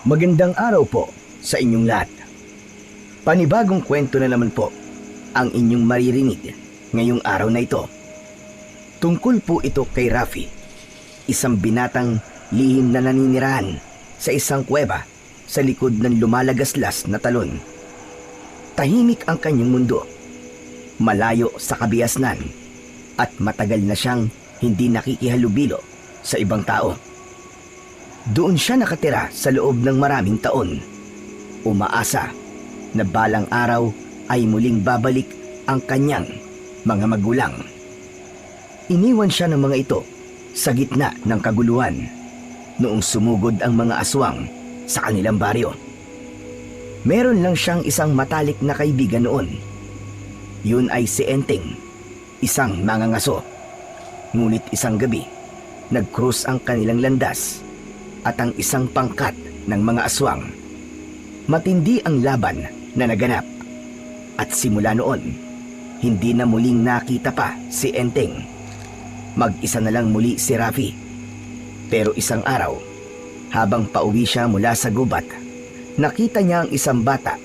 Magandang araw po sa inyong lahat. Panibagong kwento na naman po ang inyong maririnig ngayong araw na ito. Tungkol po ito kay Rafi, isang binatang lihim na naninirahan sa isang kuweba sa likod ng lumalagaslas na talon. Tahimik ang kanyang mundo, malayo sa kabiasnan, at matagal na siyang hindi nakikihalubilo sa ibang tao. Doon siya nakatira sa loob ng maraming taon, umaasa na balang araw ay muling babalik ang kanyang mga magulang. Iniwan siya ng mga ito sa gitna ng kaguluhan noong sumugod ang mga aswang sa kanilang baryo. Meron lang siyang isang matalik na kaibigan noon. Yun ay si Enteng, isang mangangaso. Ngunit isang gabi, nag-cross ang kanilang landas at ang isang pangkat ng mga aswang. Matindi ang laban na naganap at simula noon, hindi na muling nakita pa si Enteng. Mag-isa na lang muli si Rafi. Pero isang araw, habang pauwi siya mula sa gubat, nakita niya ang isang bata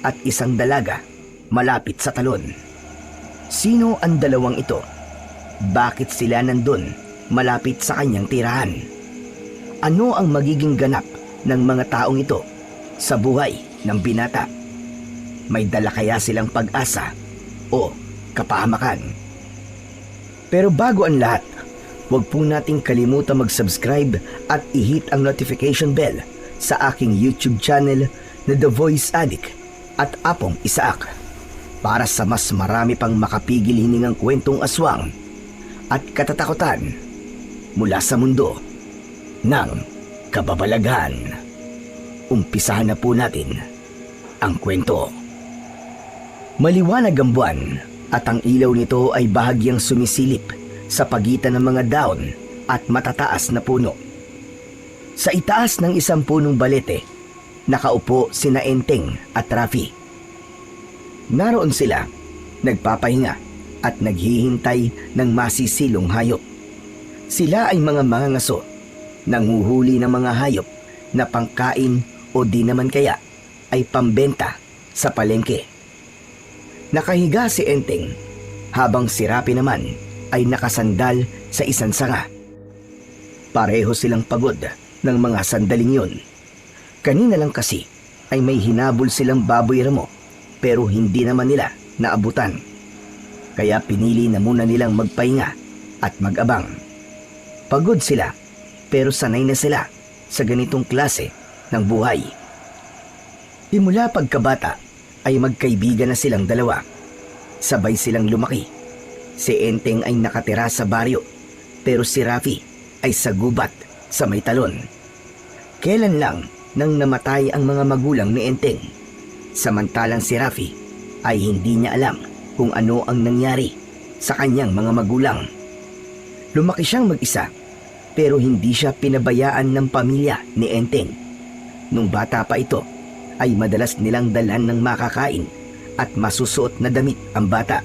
at isang dalaga malapit sa talon. Sino ang dalawang ito? Bakit sila nandun malapit sa kanyang tirahan? Ano ang magiging ganap ng mga taong ito sa buhay ng binata? May dala kaya silang pag-asa o kapahamakan? Pero bago ang lahat, huwag po nating kalimutan mag-subscribe at i-hit ang notification bell sa aking YouTube channel na The Voice Addict at Apong Isaak para sa mas marami pang makapigil hiningang kwentong aswang at katatakutan mula sa mundo ng kababalaghan. Umpisahan na po natin ang kwento. Maliwanag ang buwan at ang ilaw nito ay bahagyang sumisilip sa pagitan ng mga daon at matataas na puno. Sa itaas ng isang punong balete, nakaupo sina Enteng at Rafi. Naroon sila, nagpapahinga at naghihintay ng masisilong hayop. Sila ay mga mangangaso, nanguhuli ng mga hayop na pangkain o di naman kaya ay pambenta sa palengke. Nakahiga si Enteng habang si Rafi naman ay nakasandal sa isang sanga. Pareho silang pagod ng mga sandaling yun. Kanina lang kasi ay may hinabol silang baboy ramo pero hindi naman nila naabutan. Kaya pinili na muna nilang magpahinga at mag-abang. Pagod sila pero sanay na sila sa ganitong klase ng buhay. Simula pagkabata ay magkaibigan na silang dalawa. Sabay silang lumaki. Si Enteng ay nakatira sa baryo pero si Rafi ay sa gubat sa may talon. Kailan lang nang namatay ang mga magulang ni Enteng. Samantalang si Rafi ay hindi niya alam kung ano ang nangyari sa kanyang mga magulang. Lumaki siyang mag-isa pero hindi siya pinabayaan ng pamilya ni Enteng. Nung bata pa ito ay madalas nilang dalan ng makakain at masusuot na damit ang bata.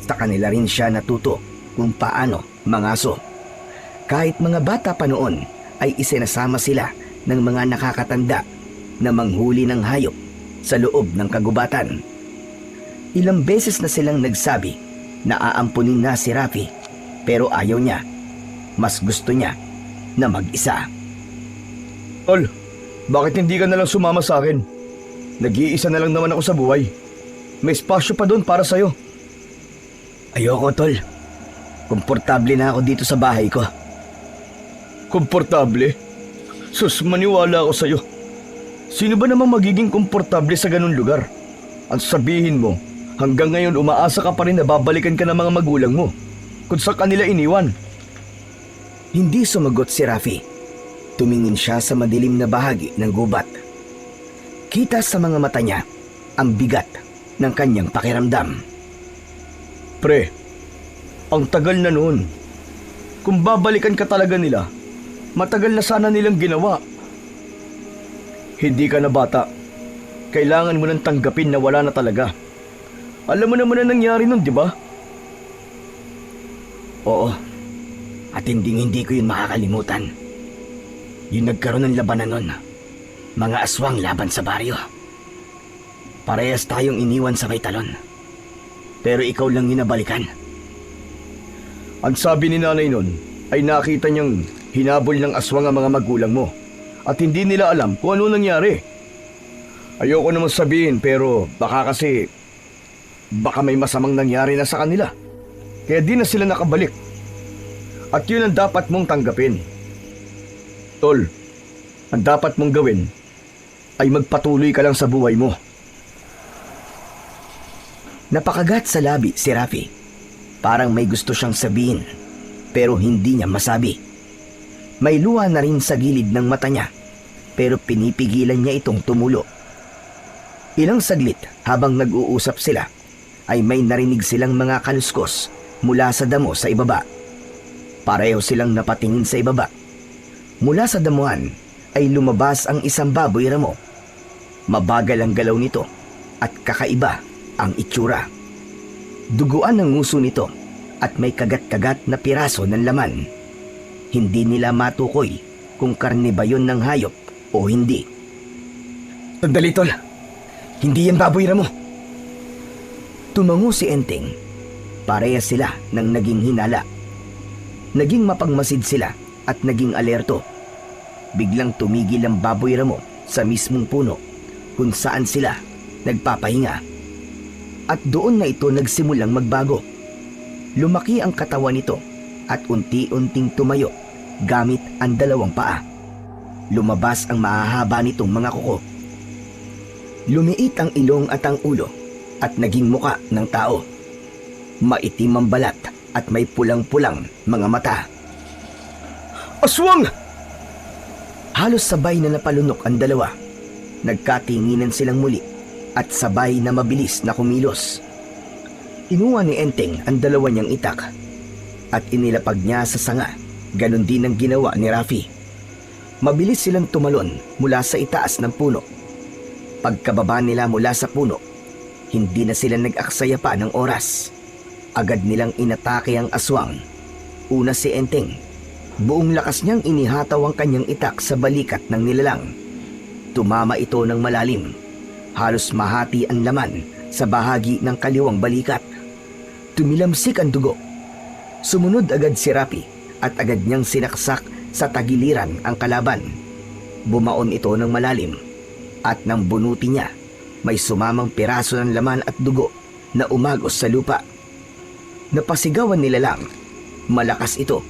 Sa kanila rin siya natuto kung paano mangaso. Kahit mga bata pa noon ay isinasama sila ng mga nakakatanda na manghuli ng hayop sa loob ng kagubatan. Ilang beses na silang nagsabi na aampunin na si Rafi pero ayaw niya. Mas gusto niya na mag-isa. Tol, bakit hindi ka nalang sumama sa akin? Nag-iisa na lang naman ako sa buhay. May espasyo pa doon para sa'yo. Ayoko, tol. Komportable na ako dito sa bahay ko. Komportable? Sus, maniwala ako sa'yo. Sino ba namang magiging komportable sa ganun lugar? Ang sabihin mo, hanggang ngayon umaasa ka pa rin na babalikan ka ng mga magulang mo kung sa kanila iniwan. Hindi sumagot si Rafi. Tumingin siya sa madilim na bahagi ng gubat. Kita sa mga mata niya ang bigat ng kanyang pakiramdam. Pre, ang tagal na noon. Kung babalikan ka talaga nila, matagal na sana nilang ginawa. Hindi ka na bata. Kailangan mo nang tanggapin na wala na talaga. Alam mo naman na nangyari nun, di ba? Oo. At hindi ko yun makakalimutan. Yung nagkaroon ng labanan nun, Mga aswang laban sa baryo. Parehas tayong iniwan sa may talon. Pero ikaw lang yung nabalikan. Ang sabi ni nanay nun ay nakita niyang hinabol ng aswang ang mga magulang mo at hindi nila alam kung ano nangyari. Ayoko naman sabihin pero baka may masamang nangyari na sa kanila. Kaya di na sila nakabalik. At yun ang dapat mong tanggapin. Tol, ang dapat mong gawin ay magpatuloy ka lang sa buhay mo. Napakagat sa labi si Rafi. Parang may gusto siyang sabihin, pero hindi niya masabi. May luha na rin sa gilid ng mata niya, pero pinipigilan niya itong tumulo. Ilang saglit habang nag-uusap sila, ay may narinig silang mga kaluskos mula sa damo sa ibaba. Pareho silang napatingin sa ibaba. Mula sa damuhan ay lumabas ang isang baboy ramo. Mabagal ang galaw nito at kakaiba ang itsura. Duguan ang nguso nito at may kagat-kagat na piraso ng laman. Hindi nila matukoy kung karne ba yun ng hayop o hindi. Sandali, tol. Hindi yan baboy ramo. Tumango si Enteng. Parehas sila ng naging hinala. Naging mapagmasid sila at naging alerto. Biglang tumigil ang baboy ramo sa mismong puno kung saan sila nagpapahinga. At doon na ito nagsimulang magbago. Lumaki ang katawan nito at unti-unting tumayo gamit ang dalawang paa. Lumabas ang mahahaba nitong mga kuko. Lumiit ang ilong at ang ulo at naging muka ng tao. Maitim ang balat at may pulang-pulang mga mata. Aswang! Halos sabay na napalunok ang dalawa. Nagkatinginan silang muli at sabay na mabilis na kumilos. Inuha ni Enteng ang dalawa niyang itak at inilapag niya sa sanga. Ganon din ang ginawa ni Rafi. Mabilis silang tumalon mula sa itaas ng puno. Pagkababa nila mula sa puno, hindi na sila nag-aksaya pa ng oras. Agad nilang inatake ang aswang. Una si Enteng. Buong lakas niyang inihataw ang kanyang itak sa balikat ng nilalang. Tumama ito ng malalim. Halos mahati ang laman sa bahagi ng kaliwang balikat. Tumilamsik ang dugo. Sumunod agad si Rapi at agad niyang sinaksak sa tagiliran ang kalaban. Bumaon ito ng malalim at nang bunuti niya, may sumamang piraso ng laman at dugo na umagos sa lupa. Napasigawan nila lang. Malakas ito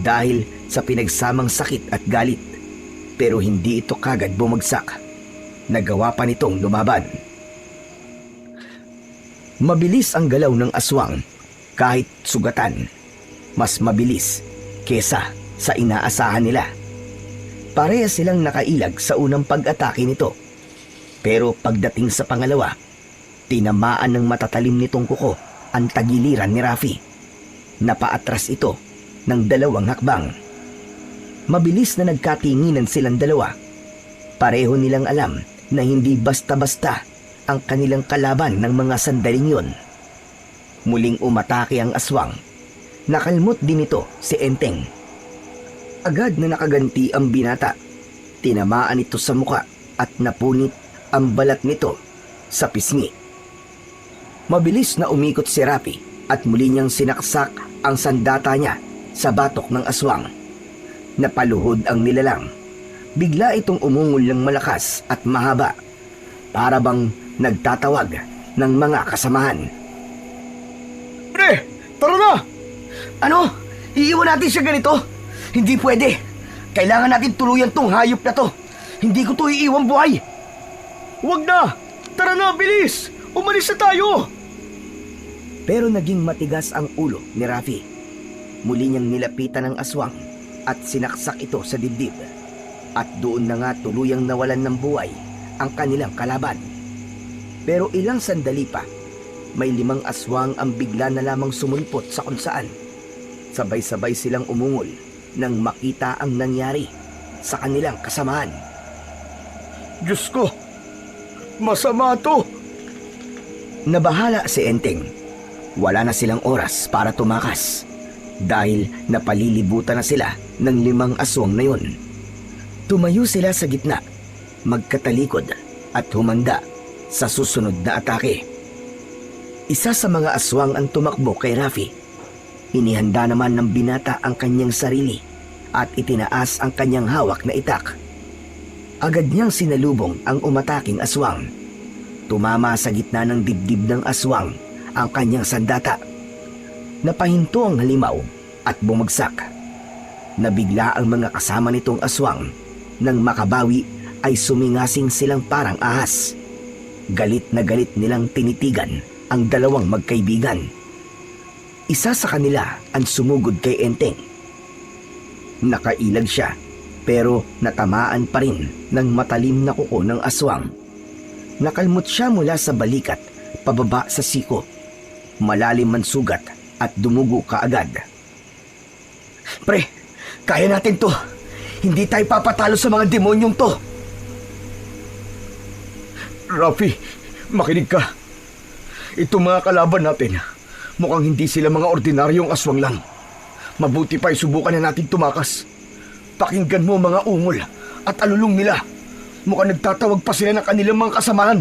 dahil sa pinagsamang sakit at galit. Pero hindi ito kagad bumagsak. Nagawa pa nitong lumaban. Mabilis ang galaw ng aswang kahit sugatan. Mas mabilis kesa sa inaasahan nila. Parehas silang nakailag sa unang pag-atake nito. Pero pagdating sa pangalawa, tinamaan ng matatalim nitong kuko ang tagiliran ni Rafi. Napaatras ito ng 2 hakbang. Mabilis na nagkatinginan silang dalawa. Pareho nilang alam na hindi basta-basta ang kanilang kalaban ng mga sandaling yun. Muling umatake ang aswang. Nakalmot din ito si Enteng. Agad na nakaganti ang binata. Tinamaan ito sa muka at napunit ang balat nito sa pisngi. Mabilis na umikot si Rapi at muli niyang sinaksak ang sandata niya sa batok ng aswang. Napaluhod ang nilalang. Bigla itong umungol ng malakas at mahaba. Para bang nagtatawag ng mga kasamahan. Pre! Tara na! Ano? Iiwan natin siya ganito? Hindi pwede. Kailangan natin tuluyan tong hayop na to. Hindi ko to iiwan buhay. Huwag na! Tara na, bilis! Umalis na tayo! Pero naging matigas ang ulo ni Rafi. Muli niyang nilapitan ang aswang at sinaksak ito sa dibdib. At doon na nga tuluyang nawalan ng buhay ang kanilang kalaban. Pero ilang sandali pa, may 5 aswang ang bigla na lamang sumulpot sa kung saan. Sabay-sabay silang umungol nang makita ang nangyari sa kanilang kasamahan. Diyos ko! Masama to! Nabahala si Enteng. Wala na silang oras para tumakas dahil napalilibutan na sila ng 5 aswang na yun. Tumayo sila sa gitna magkatalikod at humanda sa susunod na atake. Isa sa mga aswang ang tumakbo kay Rafi. Inihanda naman ng binata ang kanyang sarili at itinaas ang kanyang hawak na itak. Agad niyang sinalubong ang umataking aswang. Tumama sa gitna ng dibdib ng aswang ang kanyang sandata. Napahinto ang halimaw at bumagsak. Nabigla ang mga kasama nitong aswang. Nang makabawi ay sumingasing silang parang ahas. Galit na galit nilang tinitigan ang dalawang magkaibigan. Isa sa kanila ang sumugod kay Enteng. Nakailag siya pero natamaan pa rin ng matalim na kuko ng aswang. Nakalmot siya mula sa balikat pababa sa siko. Malalim man sugat at dumugo kaagad. Pre, kaya natin to. Hindi tayo papatalo sa mga demonyong to. Rafi, makinig ka. Itong mga kalaban natin, mukhang hindi sila mga ordinaryong aswang lang. Mabuti pa subukan na natin tumakas. Pakinggan mo mga ungol at alulong nila. Mukhang nagtatawag pa sila ng kanilang mga kasamahan.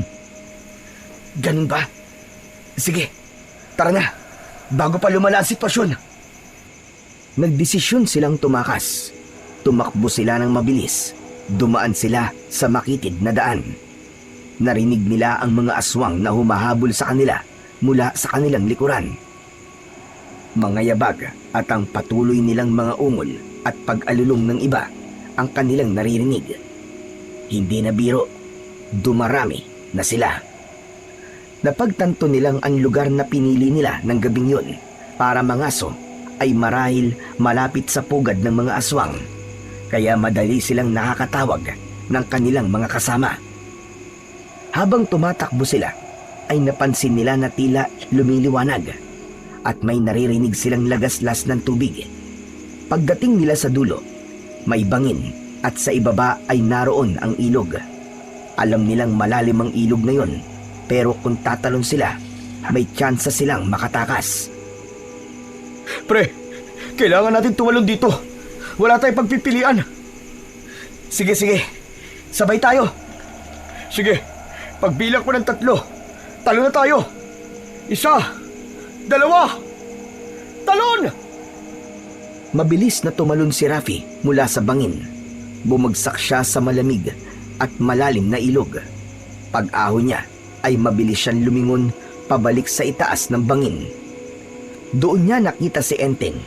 Ganun ba? Sige, tara na. Bago pa lumala ang sitwasyon. Nagdesisyon silang tumakas. Tumakbo sila ng mabilis. Dumaan sila sa makitid na daan. Narinig nila ang mga aswang na humahabol sa kanila mula sa kanilang likuran. Mga yabag at ang patuloy nilang mga ungol at pag-alulong ng iba ang kanilang naririnig. Hindi na biro, dumarami na sila. Napagtanto nilang ang lugar na pinili nila ng gabing yun para mangaso ay marahil malapit sa pugad ng mga aswang. Kaya madali silang nakakatawag ng kanilang mga kasama. Habang tumatakbo sila, ay napansin nila na tila lumiliwanag at may naririnig silang lagaslas ng tubig. Pagdating nila sa dulo, may bangin at sa ibaba ay naroon ang ilog. Alam nilang malalim ang ilog na yon, pero kung tatalon sila, may tsansa silang makatakas. Pre, kailangan natin tumalon dito. Wala tayong pagpipilian. Sige, sabay tayo. Sige, pagbilang ko ng 3, talon na tayo. 1, 2, talon! Mabilis na tumalon si Rafi mula sa bangin. Bumagsak siya sa malamig at malalim na ilog. Pag-ahon niya ay mabilis siyang lumingon pabalik sa itaas ng bangin. Doon niya nakita si Enteng.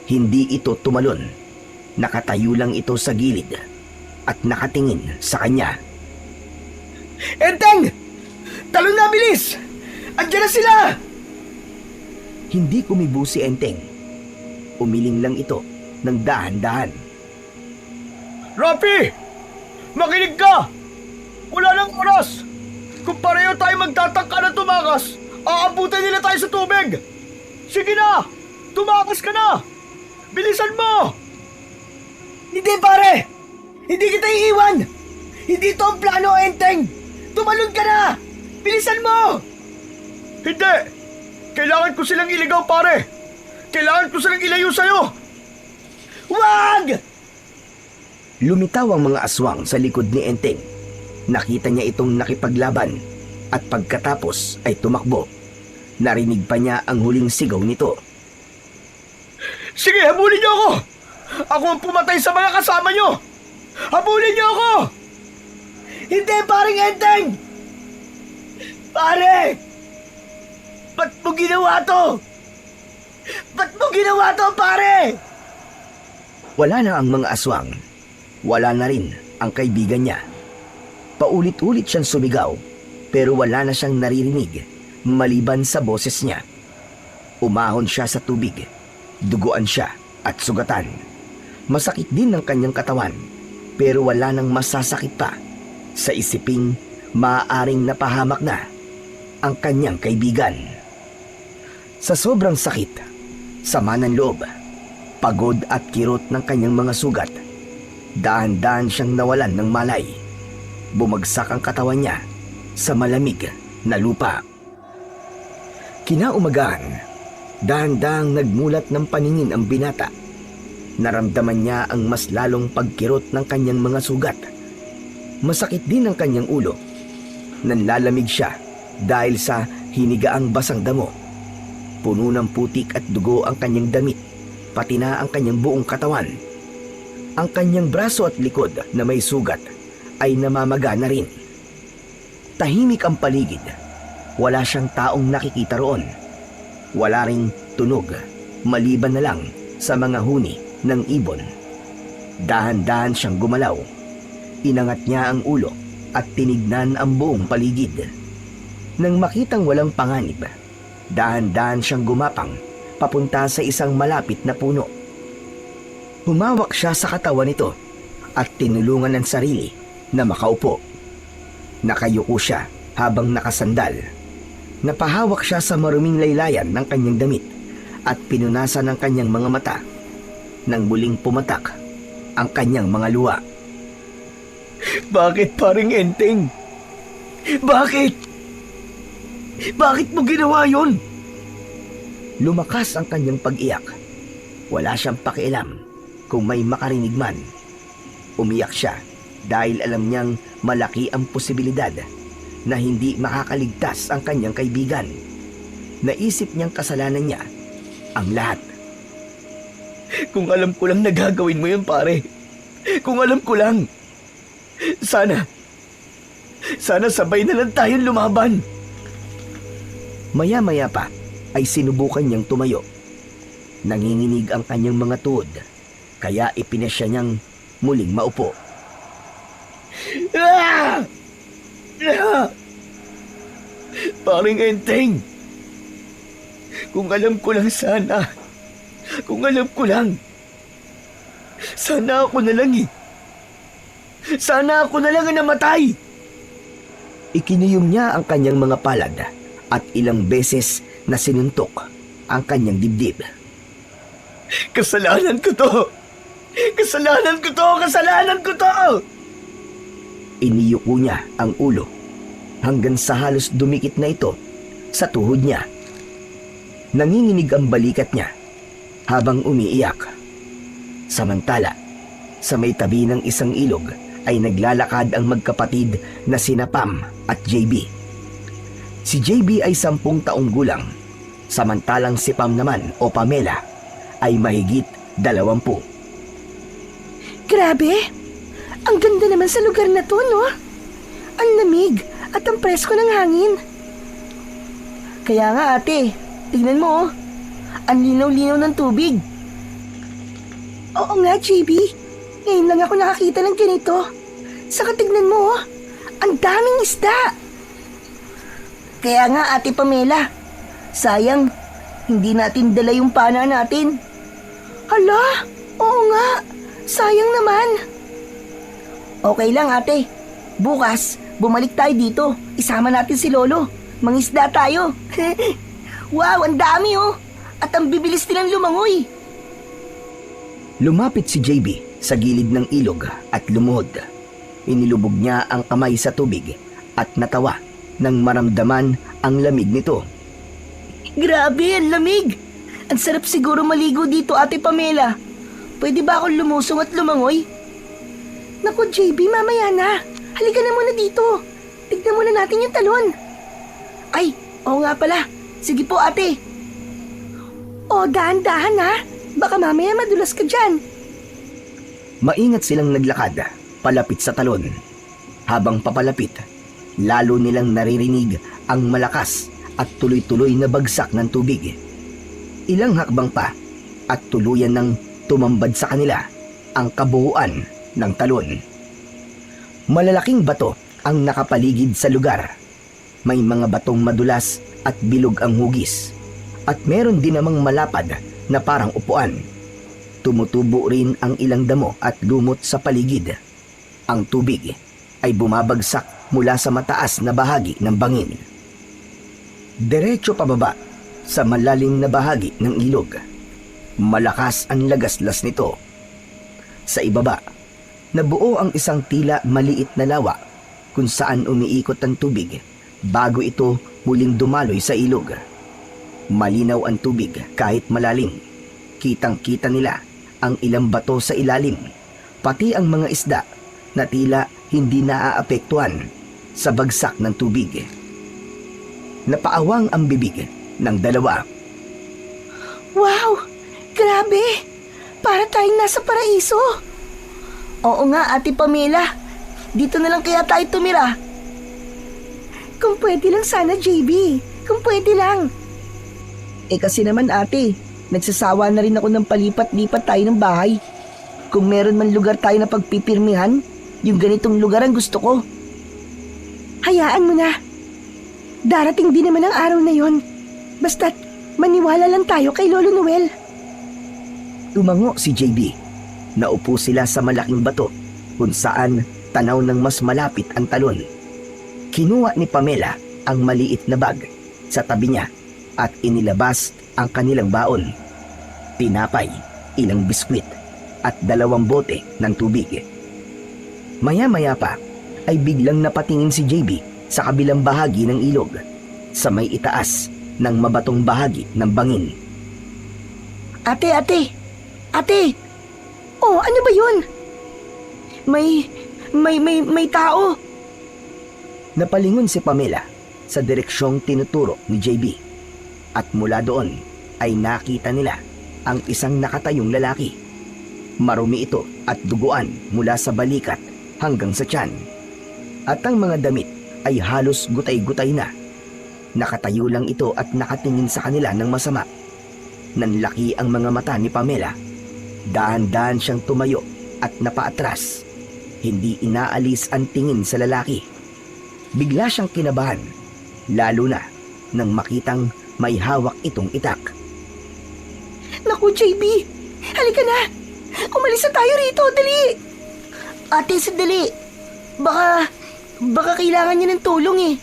Hindi ito tumalon. Nakatayo lang ito sa gilid at nakatingin sa kanya. Enteng! Talon na, bilis! Andiyan na sila! Hindi kumibo si Enteng. Umiling lang ito ng dahan-dahan. Rafi! Makinig ka! Wala nang oras! Kung pareho tayo magtatangka na tumakas, aabutin nila tayo sa tubig! Sige na! Tumakas ka na! Bilisan mo! Hindi pare! Hindi kita iiwan! Hindi ito ang plano, Enteng! Tumalon ka na! Bilisan mo! Hindi! Kailangan ko silang iligaw, pare! Kailangan ko silang ilayo sa'yo! Wag! Lumitaw ang mga aswang sa likod ni Enteng. Nakita niya itong nakipaglaban at pagkatapos ay tumakbo. Narinig pa niya ang huling sigaw nito. Sige, habulin niyo ako! Ako ang pumatay sa mga kasama niyo! Habulin niyo ako! Hindi, paring Enteng! Pare! Ba't mo ginawa to? Ba't mo ginawa to, pare? Wala na ang mga aswang. Wala na rin ang kaibigan niya. Paulit-ulit siyang sumigaw, pero wala na siyang naririnig maliban sa boses niya. Umahon siya sa tubig. Duguan siya at sugatan. Masakit din ang kanyang katawan, pero wala nang masasakit pa. Sa isiping maaaring napahamak na ang kanyang kaibigan. Sa sobrang sakit, sama ng loob, pagod at kirot ng kanyang mga sugat, dahan-dahan siyang nawalan ng malay. Bumagsak ang katawan niya sa malamig na lupa. Kinaumagahan, dahan-dahang nagmulat ng paningin ang binata. Naramdaman niya ang mas lalong pagkirot ng kanyang mga sugat. Masakit din ang kanyang ulo. Nanlalamig siya dahil sa hinigaang basang damo. Puno ng putik at dugo ang kanyang damit, pati na ang kanyang buong katawan. Ang kanyang braso at likod na may sugat ay namamaga na rin. Tahimik ang paligid. Wala siyang taong nakikita roon. Wala ring tunog, maliban na lang sa mga huni ng ibon. Dahan-dahan siyang gumalaw. Inangat niya ang ulo at tinignan ang buong paligid. Nang makitang walang panganib, dahan-dahan siyang gumapang papunta sa isang malapit na puno. Humawak siya sa katawan nito at tinulungan ng sarili na makaupo. Nakayuko siya habang nakasandal. Napahawak siya sa maruming laylayan ng kanyang damit at pinunasan ang kanyang mga mata nang muling pumatak ang kanyang mga luha. Bakit, paring Enteng? Bakit? Bakit mo ginawa yon? Lumakas ang kanyang pag-iyak. Wala siyang pakialam kung may makarinig man. Umiyak siya dahil alam niyang malaki ang posibilidad na hindi makakaligtas ang kanyang kaibigan. Naisip niyang kasalanan niya ang lahat. Kung alam ko lang na gagawin mo yun, pare. Kung alam ko lang. Sana sabay na lang tayong lumaban. Maya-maya pa ay sinubukan niyang tumayo. Nanginginig ang kanyang mga tuhod, kaya ipinasya niyang muling maupo. Ah! Ah! Paring Enteng, kung alam ko lang sana, sana ako na lang Sana ako na lang ang namatay. Ikiniyom niya ang kanyang mga palad at ilang beses na sinuntok ang kanyang dibdib. Kasalanan ko to! Iniyuko niya ang ulo hanggang sa halos dumikit na ito sa tuhod niya. Nanginginig ang balikat niya habang umiiyak. Samantala, sa may tabi ng isang ilog ay naglalakad ang magkapatid na sina Pam at JB. Si JB ay 10 taong gulang, samantalang si Pam naman o Pamela ay mahigit 20. Grabe! Ang ganda naman sa lugar na to, no? Ang lamig at ang presko ng hangin. Kaya nga ate, tingnan mo, ang linaw-linaw ng tubig. Oo nga, JB. Ngayon lang ako nakakita ng ganito. Saka tignan mo, ang daming isda. Kaya nga, ate Pamela, sayang, hindi natin dala yung pana natin. Hala, oo nga, sayang naman. Okay lang, ate. Bukas, bumalik tayo dito. Isama natin si Lolo. Mangisda tayo. Wow, ang dami oh. At ang bibilis nilang lumangoy. Lumapit si JB sa gilid ng ilog at lumuhod. Inilubog niya ang kamay sa tubig at natawa nang maramdaman ang lamig nito. Grabe, ang lamig. Ang sarap siguro maligo dito, ate Pamela. Pwede ba akong lumusong at lumangoy? Naku, JB, mamaya na. Halika na muna dito. Tignan muna natin yung talon. Ay, oo nga pala. Sige po, ate. O, dahan-dahan ha. Baka mamaya madulas ka dyan. Maingat silang naglakad palapit sa talon. Habang papalapit, lalo nilang naririnig ang malakas at tuloy-tuloy na bagsak ng tubig. Ilang hakbang pa at tuluyan ng tumambad sa kanila ang kabuuan ng talon. Malalaking bato ang nakapaligid sa lugar. May mga batong madulas at bilog ang hugis. At meron din namang malapad na parang upuan. Tumutubo rin ang ilang damo at lumot sa paligid. Ang tubig ay bumabagsak mula sa mataas na bahagi ng bangin. Diretso pababa sa malalim na bahagi ng ilog. Malakas ang lagaslas nito. Sa ibaba, nabuo ang isang tila maliit na lawa kung saan umiikot ang tubig bago ito muling dumaloy sa ilog. Malinaw ang tubig kahit malalim. Kitang-kita nila ang ilang bato sa ilalim, pati ang mga isda na tila hindi naaapektuhan sa bagsak ng tubig. Napaawang ang bibig ng dalawa. Wow! Grabe! Para tayong nasa paraiso. Oo nga, Ate Pamela. Dito na lang kaya tayo tumira. Kung pwede lang sana, JB. Kung pwede lang. Kasi naman, ate, nagsasawa na rin ako ng palipat-lipat tayo ng bahay. Kung meron man lugar tayo na pagpipirmihan, yung ganitong lugar ang gusto ko. Hayaan mo na. Darating din naman ang araw na yon. Basta't maniwala lang tayo kay Lolo Noel. Tumango si JB. Naupo sila sa malaking bato kung saan tanaw ng mas malapit ang talon. Kinuha ni Pamela ang maliit na bag sa tabi niya at inilabas ang kanilang baon. Tinapay, ilang biskwit at 2 bote ng tubig. Maya-maya pa ay biglang napatingin si JB sa kabilang bahagi ng ilog sa may itaas ng mabatong bahagi ng bangin. Ate! Ate! Oh, ano ba yun? May tao. Napalingon si Pamela sa direksyong tinuturo ni JB at mula doon ay nakita nila ang isang nakatayong lalaki. Marumi ito at duguan mula sa balikat hanggang sa tiyan. At ang mga damit ay halos gutay-gutay na. Nakatayo lang ito at nakatingin sa kanila ng masama. Nanlaki ang mga mata ni Pamela. Dahan-dahan siyang tumayo at napaatras. Hindi inaalis ang tingin sa lalaki. Bigla siyang kinabahan, lalo na nang makitang may hawak itong itak. Naku, JB! Halika na! Umalis na tayo rito, dali! Ate, sandali! Baka kailangan niya ng tulong eh.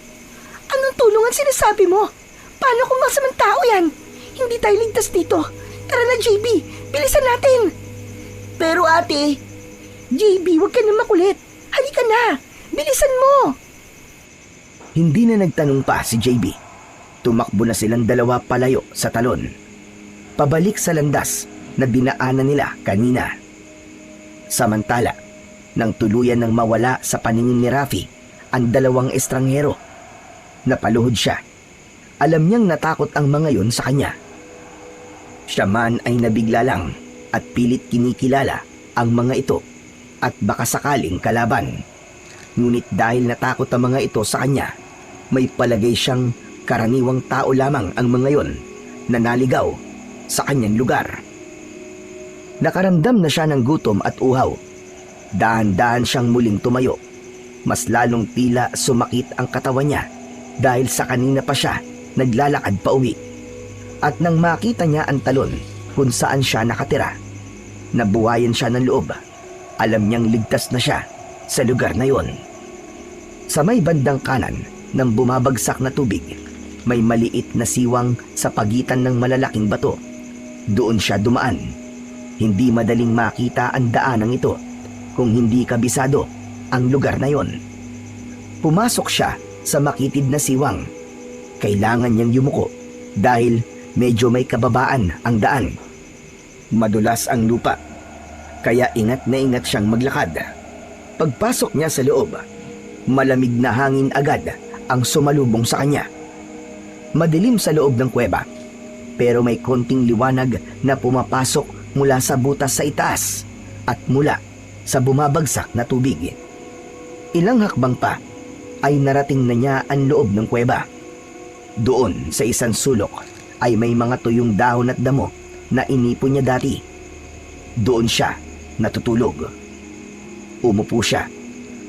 Anong tulong ang sinasabi mo? Paano kung masamang tao yan? Hindi tayo ligtas dito. Tara na, JB! Bilisan natin! Pero ate, JB, huwag ka na makulit. Halika na! Bilisan mo! Hindi na nagtanong pa si JB. Tumakbo na silang dalawa palayo sa talon. Pabalik sa landas na dinaanan nila kanina. Samantala, nang tuluyan ng mawala sa paningin ni Rafi ang 2 estranghero. Napaluhod siya. Alam niyang natakot ang mga yon sa kanya. Siya man ay nabigla lang at pilit kinikilala ang mga ito at baka sakaling kalaban. Ngunit dahil natakot ang mga ito sa kanya, may palagay siyang karaniwang tao lamang ang mga yon na naligaw sa kanyang lugar. Nakaramdam na siya ng gutom at uhaw. Dahan-dahan siyang muling tumayo. Mas lalong tila sumakit ang katawan niya dahil sa kanina pa siya naglalakad pa uwi. At nang makita niya ang talon kung saan siya nakatira, nabuhayan siya ng loob. Alam niyang ligtas na siya sa lugar na yon. Sa may bandang kanan ng bumabagsak na tubig, may maliit na siwang sa pagitan ng malalaking bato. Doon siya dumaan. Hindi madaling makita ang daanang ito kung hindi kabisado ang lugar na yon. Pumasok siya sa makitid na siwang. Kailangan niyang yumuko dahil medyo may kababaan ang daan. Madulas ang lupa, kaya ingat na ingat siyang maglakad. Pagpasok niya sa loob, malamig na hangin agad ang sumalubong sa kanya. Madilim sa loob ng kuweba, pero may konting liwanag na pumapasok mula sa butas sa itaas at mula sa bumabagsak na tubig. Ilang hakbang pa ay narating na niya ang loob ng kuweba. Doon sa isang sulok ay may mga tuyong dahon at damo na inipon niya dati. Doon siya natutulog. Umupo siya.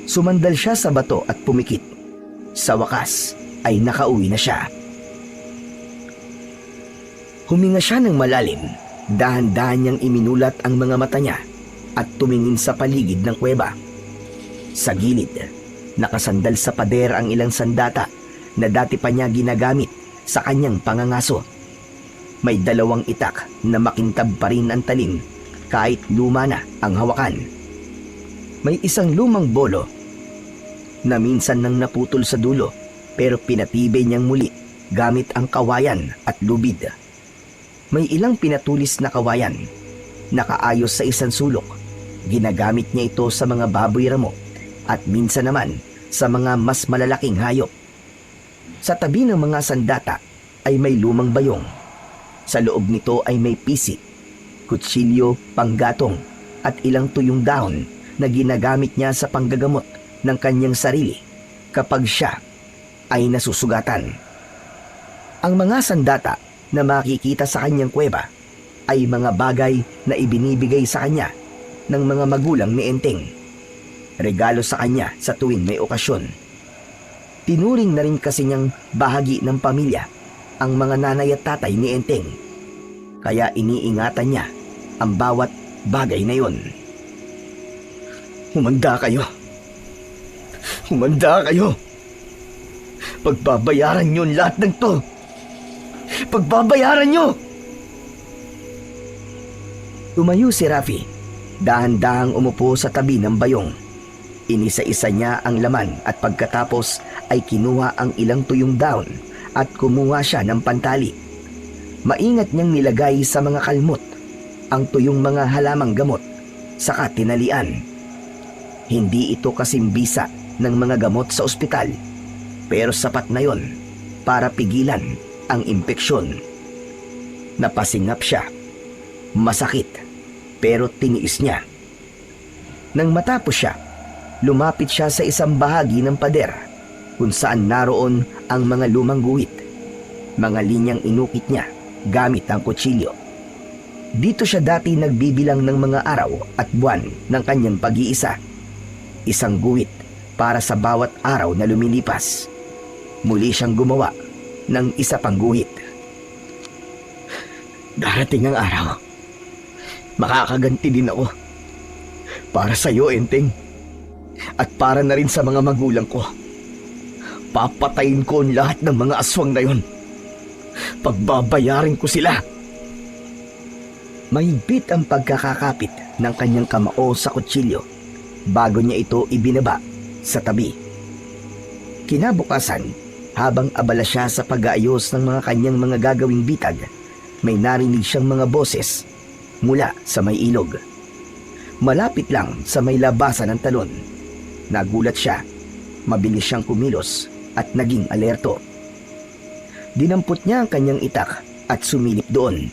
Sumandal siya sa bato at pumikit. Sa wakas ay nakauwi na siya. Huminga siya ng malalim. Dahan-dahan niyang iminulat ang mga mata niya at tumingin sa paligid ng kuweba. Sa gilid, nakasandal sa pader ang ilang sandata na dati pa niya ginagamit sa kanyang pangangaso. May 2 itak na makintab pa rin ang talim kahit luma na ang hawakan. May isang lumang bolo na minsan nang naputol sa dulo pero pinatibay niyang muli gamit ang kawayan at lubid. May ilang pinatulis na kawayan, nakaayos sa isang sulok. Ginagamit niya ito sa mga baboy ramo at minsan naman sa mga mas malalaking hayop. Sa tabi ng mga sandata ay may lumang bayong. Sa loob nito ay may pisik, kutsilyo, panggatong at ilang tuyong dahon na ginagamit niya sa panggagamot ng kanyang sarili kapag siya ay nasusugatan. Ang mga sandata na makikita sa kanyang kuweba ay mga bagay na ibinibigay sa kanya ng mga magulang ni Enteng. Regalo sa kanya sa tuwing may okasyon. Tinuring na rin kasi niyang bahagi ng pamilya ang mga nanay at tatay ni Enteng. Kaya iniingatan niya ang bawat bagay na yon. Humanda kayo. Humanda kayo. Pagbabayaran niyo lahat ng to. Pagbabayaran niyo! Tumayo si Rafi. Dahan-dahang umupo sa tabi ng bayong. Inisa-isa niya ang laman at pagkatapos ay kinuha ang ilang tuyong dahon at kumuha siya ng pantali. Maingat niyang nilagay sa mga kalmot ang tuyong mga halamang gamot saka tinalian. Hindi ito kasimbisa ng mga gamot sa ospital, pero sapat na yon para pigilan ang impeksyon. Napasingap siya. Masakit, pero tiniis niya. Nang matapos siya, lumapit siya sa isang bahagi ng pader kung saan naroon ang mga lumang guhit. Mga linyang inukit niya gamit ang kutsilyo. Dito siya dati nagbibilang ng mga araw at buwan ng kanyang pag-iisa. Isang guhit para sa bawat araw na lumilipas. Muli siyang gumawa ng isa pang guhit. Darating ang araw. Makakaganti din ako. Para sa iyo, Enteng. At para na rin sa mga magulang ko. Papatayin ko ang lahat ng mga aswang na yon. Pagbabayarin ko sila. Mahigpit ang pagkakakapit ng kanyang kamao sa kutsilyo bago niya ito ibinaba sa tabi. Kinabukasan, habang abala siya sa pag-aayos ng mga kanyang mga gagawing bitag, may narinig siyang mga boses mula sa may ilog. Malapit lang sa may labasan ng talon. Nagulat siya. Mabilis siyang kumilos at naging alerto. Dinampot niya ang kanyang itak at sumilip doon.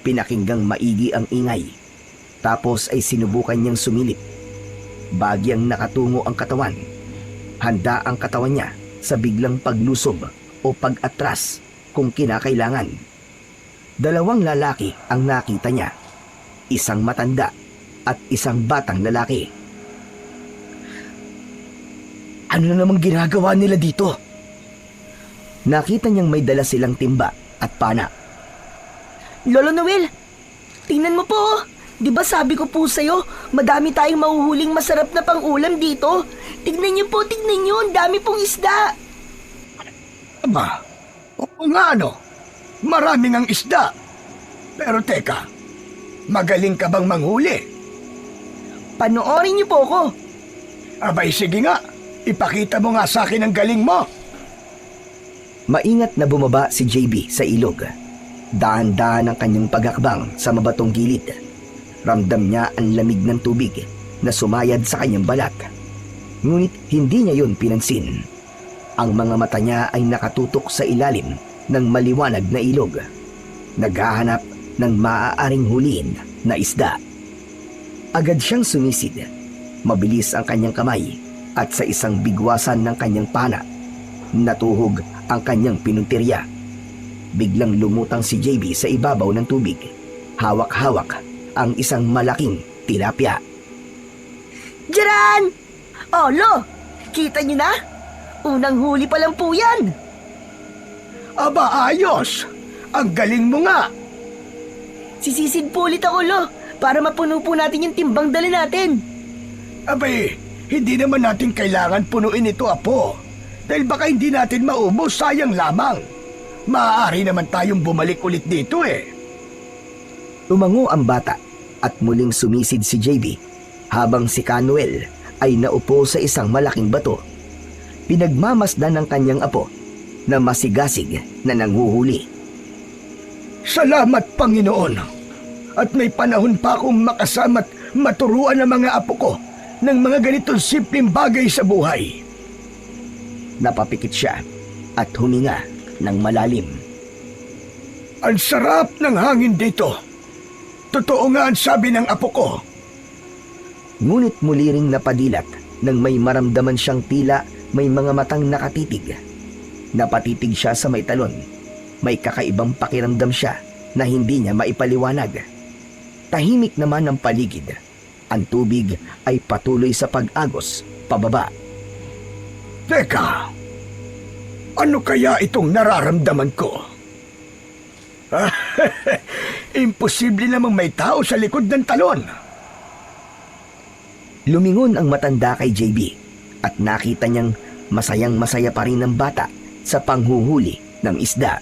Pinakinggang maigi ang ingay. Tapos ay sinubukan niyang sumilip. Bagyang nakatungo ang katawan. Handa ang katawan niya sa biglang paglusob o pag-atras kung kinakailangan. Dalawang lalaki ang nakita niya. Isang matanda at isang batang lalaki. Ano na namang ginagawa nila dito? Nakita niyang may dala silang timba at pana. Lolo Noel, tingnan mo po. Di ba sabi ko po sa'yo, madami tayong mahuhuling masarap na pang-ulam dito. Tignan niyo po, tignan niyo, ang dami pong isda. Aba, oo nga ano, maraming ang isda. Pero teka, magaling ka bang manghuli? Panoorin niyo po ako. Abay sige nga, ipakita mo nga sa akin ang galing mo. Maingat na bumaba si JB sa ilog. Dahan-dahan ang kanyang pagakbang sa mabatong gilid. Ramdam niya ang lamig ng tubig na sumayad sa kanyang balat. Ngunit hindi niya yun pinansin. Ang mga mata niya ay nakatutok sa ilalim ng maliwanag na ilog. Naghahanap ng maaaring huliin na isda. Agad siyang sumisid. Mabilis ang kanyang kamay at sa isang bigwasan ng kanyang pana, natuhog ang kanyang pinuntirya. Biglang lumutang si JB sa ibabaw ng tubig. Hawak-hawak ang isang malaking tilapia. Diyan! Oh, Lo! Kita niyo na? Unang huli pa lang po yan. Aba ayos, ang galing mo nga. Sisisid po ulit ako, Lo, para mapuno po natin yung timbang dala natin. Abay, hindi naman natin kailangan punuin ito, Apo. Dahil baka hindi natin maubos, sayang lamang. Maaari naman tayong bumalik ulit dito eh. Tumango ang bata at muling sumisid si JB habang si Kanuel ay naupo sa isang malaking bato. Pinagmamasdan ng kanyang apo na masigasig na nanghuhuli. Salamat, Panginoon. At may panahon pa akong makasama't maturuan ng mga apo ko ng mga ganitong simpleng bagay sa buhay. Napapikit siya at huminga ng malalim. Ang sarap ng hangin dito. Totoo nga ang sabi ng apo ko. Ngunit muli ring napadilat nang may maramdaman siyang tila may mga matang nakatitig. Napatitig siya sa may talon. May kakaibang pakiramdam siya na hindi niya maipaliwanag. Tahimik naman ang paligid. Ang tubig ay patuloy sa pag-agos pababa. Teka, ano kaya itong nararamdaman ko? Imposible namang may tao sa likod ng talon. Lumingon ang matanda kay JB at nakita niyang masayang-masaya pa rin ng bata sa panghuhuli ng isda.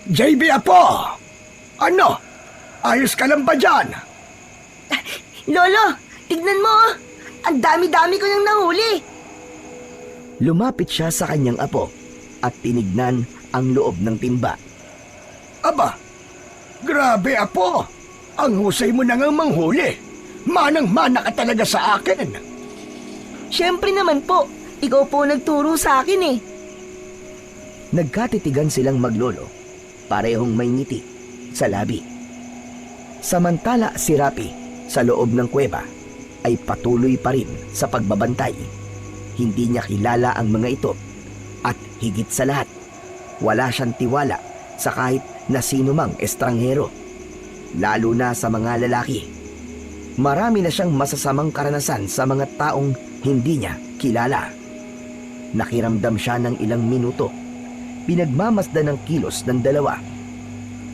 JB apo! Ano? Ayos ka lang ba dyan? Lolo, tignan mo! Ang dami-dami ko nang nahuli! Lumapit siya sa kanyang apo at tinignan ang loob ng timba. Aba, grabe apo! Ang husay mo na ngang manghuli. Manang-mana ka talaga sa akin. Siyempre naman po, ikaw po nagturo sa akin eh. Nagkatitigan silang maglolo, parehong may ngiti sa labi. Samantala si Rapi sa loob ng kuweba ay patuloy pa rin sa pagbabantay. Hindi niya kilala ang mga ito at higit sa lahat, wala siyang tiwala sa kahit na sino mang estranghero, lalo na sa mga lalaki. Marami na siyang masasamang karanasan sa mga taong hindi niya kilala. Nakiramdam siya ng ilang minuto. Pinagmamasdan ng kilos ng dalawa.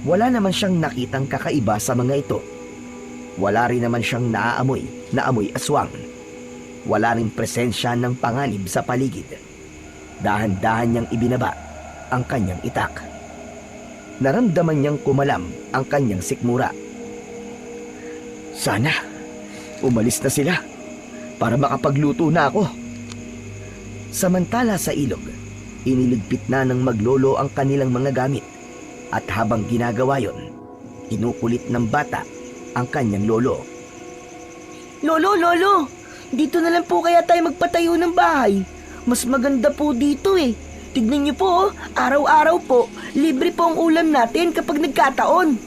Wala naman siyang nakitang kakaiba sa mga ito. Wala rin naman siyang naaamoy na amoy aswang. Wala rin presensya ng panganib sa paligid. Dahan-dahan niyang ibinaba ang kanyang itak. Naramdaman niyang kumalam ang kanyang sikmura. Sana umalis na sila para makapagluto na ako. Samantala sa ilog, iniligpit na ng maglolo ang kanilang mga gamit at habang ginagawa yon, kinukulit ng bata ang kanyang lolo. Lolo, dito na lang po kaya tayo magpatayo ng bahay. Mas maganda po dito eh. Tignan niyo po, araw-araw po, libre po ang ulam natin kapag nagkataon.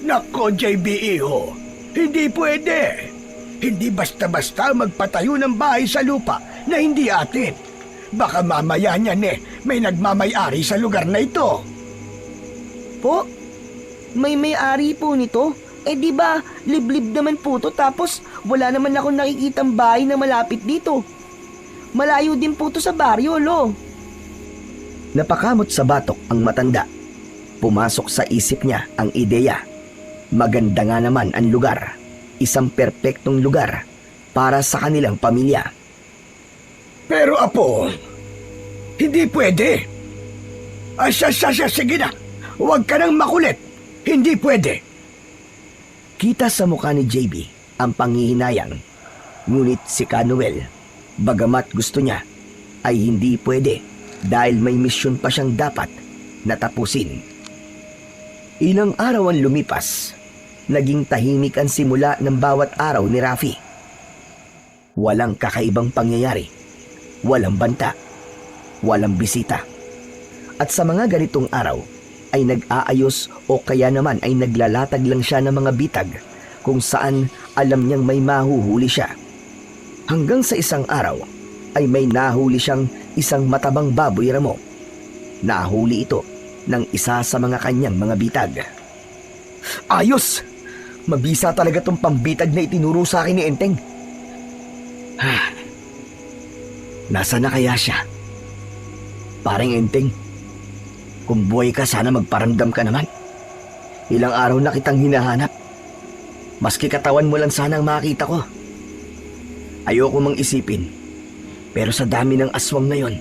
Nako, JB Iho, hindi pwede. Hindi basta-basta magpatayo ng bahay sa lupa na hindi atin. Baka mamaya niyan may nagmamay-ari sa lugar na ito. Po, may may-ari po nito? Eh di ba, liblib naman po to tapos wala naman akong nakikitang bahay na malapit dito. Malayo din po to sa baryo, lo. Napakamot sa batok ang matanda. Pumasok sa isip niya ang ideya. Maganda nga naman ang lugar. Isang perpektong lugar para sa kanilang pamilya. Pero apo, hindi pwede. Sige na, huwag ka nang makulit. Hindi pwede. Kita sa mukha ni JB ang panghihinayang. Ngunit si Canuel, bagamat gusto niya, ay hindi pwede dahil may misyon pa siyang dapat natapusin. Ilang araw ang lumipas, naging tahimik ang simula ng bawat araw ni Rafi. Walang kakaibang pangyayari, walang banta, walang bisita. At sa mga ganitong araw, ay nag-aayos o kaya naman ay naglalatag lang siya ng mga bitag kung saan alam niyang may mahuhuli siya. Hanggang sa isang araw ay may nahuli siyang isang matabang baboy ramo. Nahuli ito ng isa sa mga kanyang mga bitag. Ayos! Mabisa talaga tong pambitag na itinuro sa akin ni Enteng. Nasaan na kaya siya? Parang Enteng, kung buhay ka, sana magparamdam ka naman. Ilang araw na kitang hinahanap. Maski katawan mo lang sana ang makita ko. Ayoko mang isipin, pero sa dami ng aswang na yon,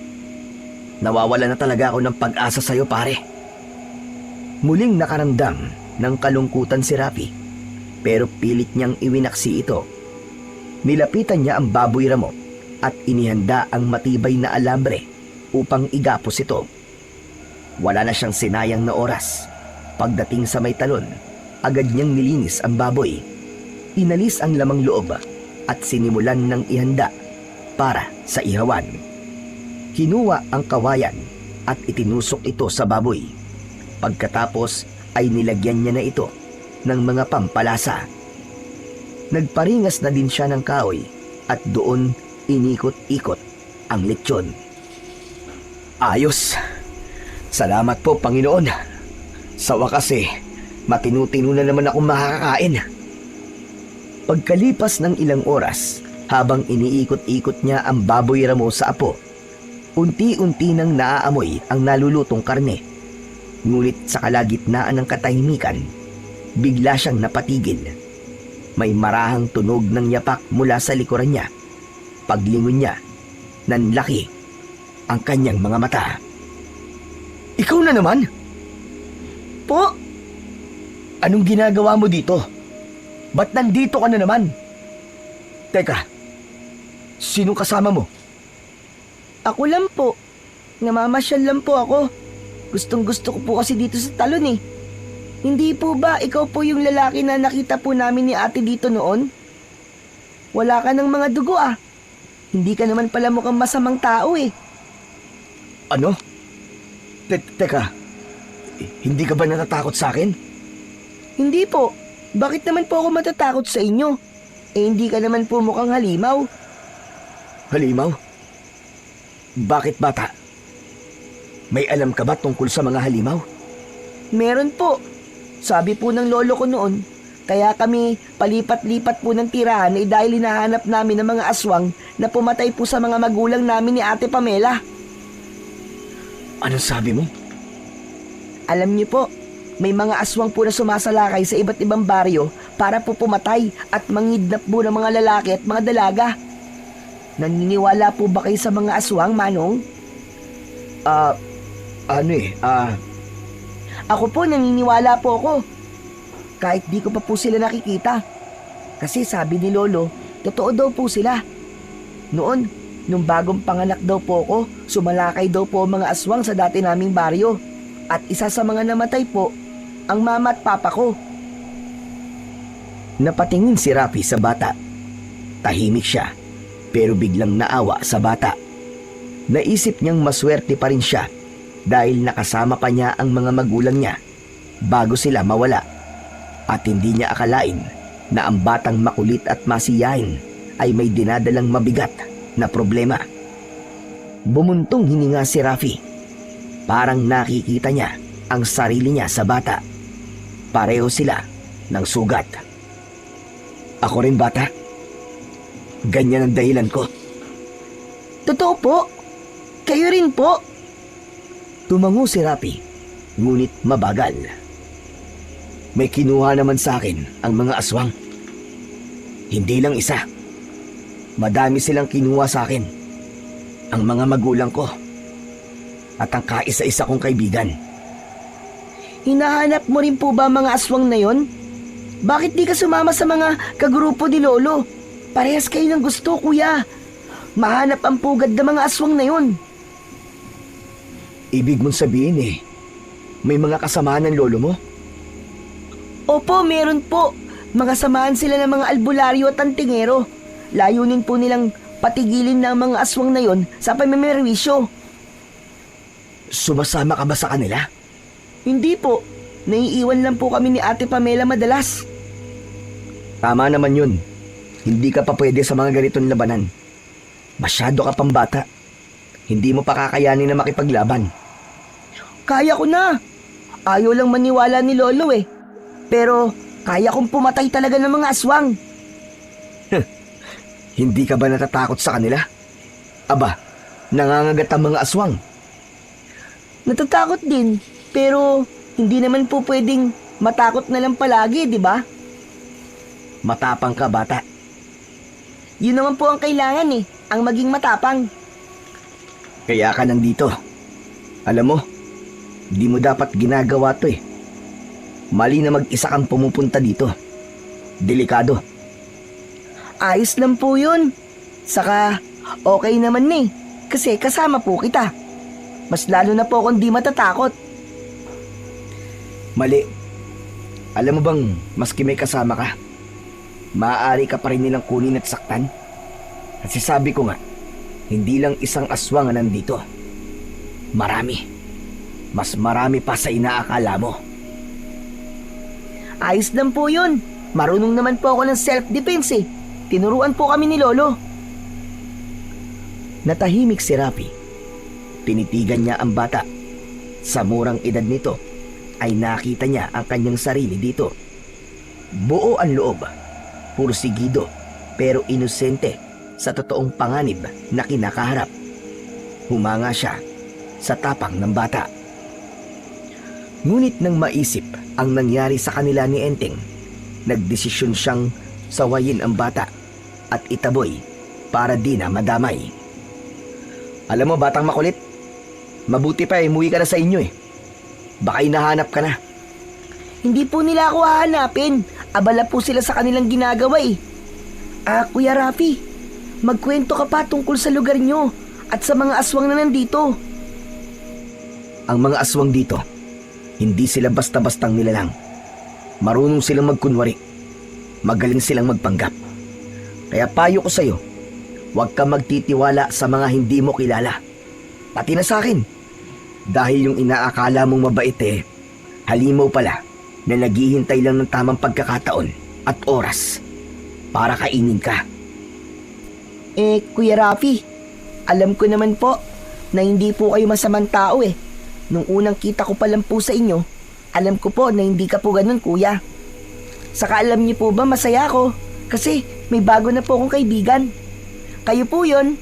nawawala na talaga ako ng pag-asa sa'yo, pare. Muling nakaramdam ng kalungkutan si Rafi, pero pilit niyang iwinaksi ito. Nilapitan niya ang baboy ramo at inihanda ang matibay na alambre upang igapos ito. Wala na siyang sinayang na oras. Pagdating sa may talon, agad niyang nilinis ang baboy. Inalis ang lamang loob at sinimulan ng ihanda para sa ihawan. Kinuha ang kawayan at itinusok ito sa baboy. Pagkatapos ay nilagyan niya na ito ng mga pampalasa. Nagparingas na din siya ng kahoy at doon inikot-ikot ang lechon. Ayos! Salamat po, Panginoon. Sa wakas matinu-tinu na naman akong makakain. Pagkalipas ng ilang oras, habang iniikot-ikot niya ang baboy ramo sa apo, unti-unti nang naaamoy ang nalulutong karne. Ngunit sa kalagitnaan ng katahimikan, bigla siyang napatigil. May marahang tunog ng yapak mula sa likuran niya. Paglingon niya, nanlaki ang kanyang mga mata. Ikaw na naman? Po, Anong ginagawa mo dito? Ba't nandito ka na naman? Teka, sino kasama mo? ako lang po. Namamasyal lang po ako. Gustong gusto ko po kasi dito sa talon eh. Hindi po ba ikaw po yung lalaki na nakita po namin ni ate dito noon? Wala ka ng mga dugo ah. Hindi ka naman pala mukhang masamang tao eh. Ano? Teka, hindi ka ba natatakot sa akin? Hindi po. Bakit naman po ako matatakot sa inyo? Eh hindi ka naman po mukhang halimaw. Halimaw? Bakit bata? May alam ka ba tungkol sa mga halimaw? Meron po. Sabi po ng lolo ko noon, kaya kami palipat-lipat po ng tirahan ay dahil hinahanap namin ng mga aswang na pumatay po sa mga magulang namin ni Ate Pamela. Anong sabi mo? Alam niyo po, may mga aswang po na sumasalakay sa iba't ibang baryo para po pumatay at mangidnap po ng mga lalaki at mga dalaga. Naniniwala po ba kayo sa mga aswang, Manong? Ako po, naniniwala po ako. Kahit di ko pa po sila nakikita. Kasi sabi ni Lolo, totoo daw po sila. Noon, nung bagong panganak daw po ako, sumalakay daw po ang mga aswang sa dati naming baryo. At isa sa mga namatay po, ang mama at papa ko. Napatingin si Rafi sa bata. Tahimik siya, pero biglang naawa sa bata. Naisip niyang maswerte pa rin siya dahil nakasama pa niya ang mga magulang niya bago sila mawala. At hindi niya akalain na ang batang makulit at masiyahin ay may dinadalang mabigat na problema. Bumuntong hininga si Rafi. Parang nakikita niya ang sarili niya sa bata. Pareho sila ng sugat. Ako rin, bata. Ganyan ang dahilan ko. Totoo po? Kayo rin po? Tumango si Rafi, ngunit mabagal. May kinuha naman sa akin ang mga aswang. Hindi lang isa. Madami silang kinuha sa akin. Ang mga magulang ko. At ang kaisa-isa kong kaibigan. Hinahanap mo rin po ba mga aswang na yon? Bakit di ka sumama sa mga kagrupo ni Lolo? Parehas kayo ng gusto, kuya. Mahanap ang pugad ng mga aswang na yon. Ibig mong sabihin may mga kasamaan ng lolo mo? Opo, meron po. Mga samahan sila ng mga albularyo at antingero. Layunin po nilang patigilin ng mga aswang na yon sa pamimerwisyo. Sumasama ka ba sa kanila? Hindi po. Naiiwan lang po kami ni Ate Pamela madalas. Tama naman yun. Hindi ka pa pwede sa mga ganitong labanan. Masyado ka pang bata. Hindi mo pa kakayanin na makipaglaban. Kaya ko na. Ayaw lang maniwala ni Lolo eh. Pero kaya kong pumatay talaga ng mga aswang. Hindi ka ba natatakot sa kanila? Aba, nangangagat ang mga aswang. Natatakot din, pero hindi naman po pwedeng matakot na lang palagi, di ba? Matapang ka, bata. Yun naman po ang kailangan eh, ang maging matapang. Kaya ka nandito. Alam mo, di mo dapat ginagawa to eh. Mali na mag-isa kang pumupunta dito. Delikado. Ayos lang po yun. Saka, okay naman eh, kasi kasama po kita. Mas lalo na po akong di matatakot. Mali. Alam mo bang maski may kasama ka, maaari ka pa rin nilang kunin at saktan. Kasi sabi ko nga, hindi lang isang aswang ang nandito. Marami. Mas marami pa sa inaakala mo. Ayos lang po yun. Marunong naman po ako ng self-defense eh. Tinuruan po kami ni Lolo. Natahimik si Rafi. Tinitigan niya ang bata. Sa murang edad nito, ay nakita niya ang kanyang sarili dito. Buo ang loob, pursigido, pero inosente sa totoong panganib na kinakaharap. Humanga siya sa tapang ng bata. Ngunit nang maisip ang nangyari sa kanila ni Enteng, nagdesisyon siyang sawayin ang bata at itaboy para di na madamay. Alam mo, batang makulit, mabuti pa umuwi ka na sa inyo eh. Baka hinahanap ka na. Hindi po nila ako hahanapin. Abala po sila sa kanilang ginagawa eh. Kuya Rafi, magkwento ka pa tungkol sa lugar nyo at sa mga aswang na nandito. Ang mga aswang dito, hindi sila basta-bastang nilalang. Marunong silang magkunwari. Magaling silang magpanggap. Kaya payo ko sa'yo, huwag ka magtitiwala sa mga hindi mo kilala. Pati na sa akin. Dahil yung inaakala mong mabait halimaw pala na naghihintay lang ng tamang pagkakataon at oras para kainin ka. Kuya Rafi, alam ko naman po na hindi po kayo masamang tao eh. Nung unang kita ko pa lang po sa inyo, alam ko po na hindi ka po ganun, kuya. Saka alam niyo po ba masaya ako kasi may bago na po akong kaibigan. Kayo po yun.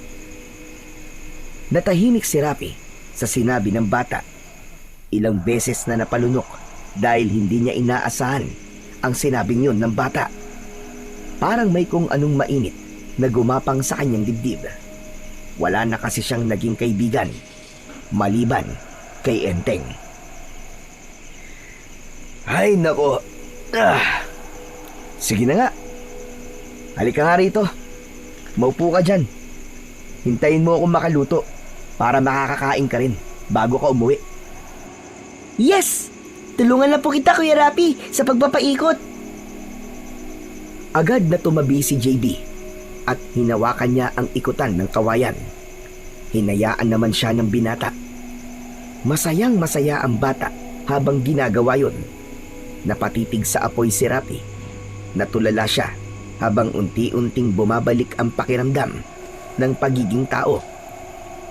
Natahimik si Rafi sa sinabi ng bata. Ilang beses na napalunok dahil hindi niya inaasahan ang sinabing yun ng bata. Parang may kung anong mainit na gumapang sa kanyang dibdib. Wala na kasi siyang naging kaibigan maliban kay Enteng. Ay nako. Sige na nga. Halika nga rito. Maupo ka dyan. Hintayin mo akong makaluto para makakakain ka rin bago ka umuwi. Yes! Tulungan na po kita, Kuya Rafi, sa pagpapaikot. Agad na tumabi si JB at hinawakan niya ang ikutan ng kawayan. Hinayaan naman siya ng binata. Masayang masaya ang bata habang ginagawa yun. Napatitig sa apoy si Rafi. Natulala siya habang unti-unting bumabalik ang pakiramdam ng pagiging tao,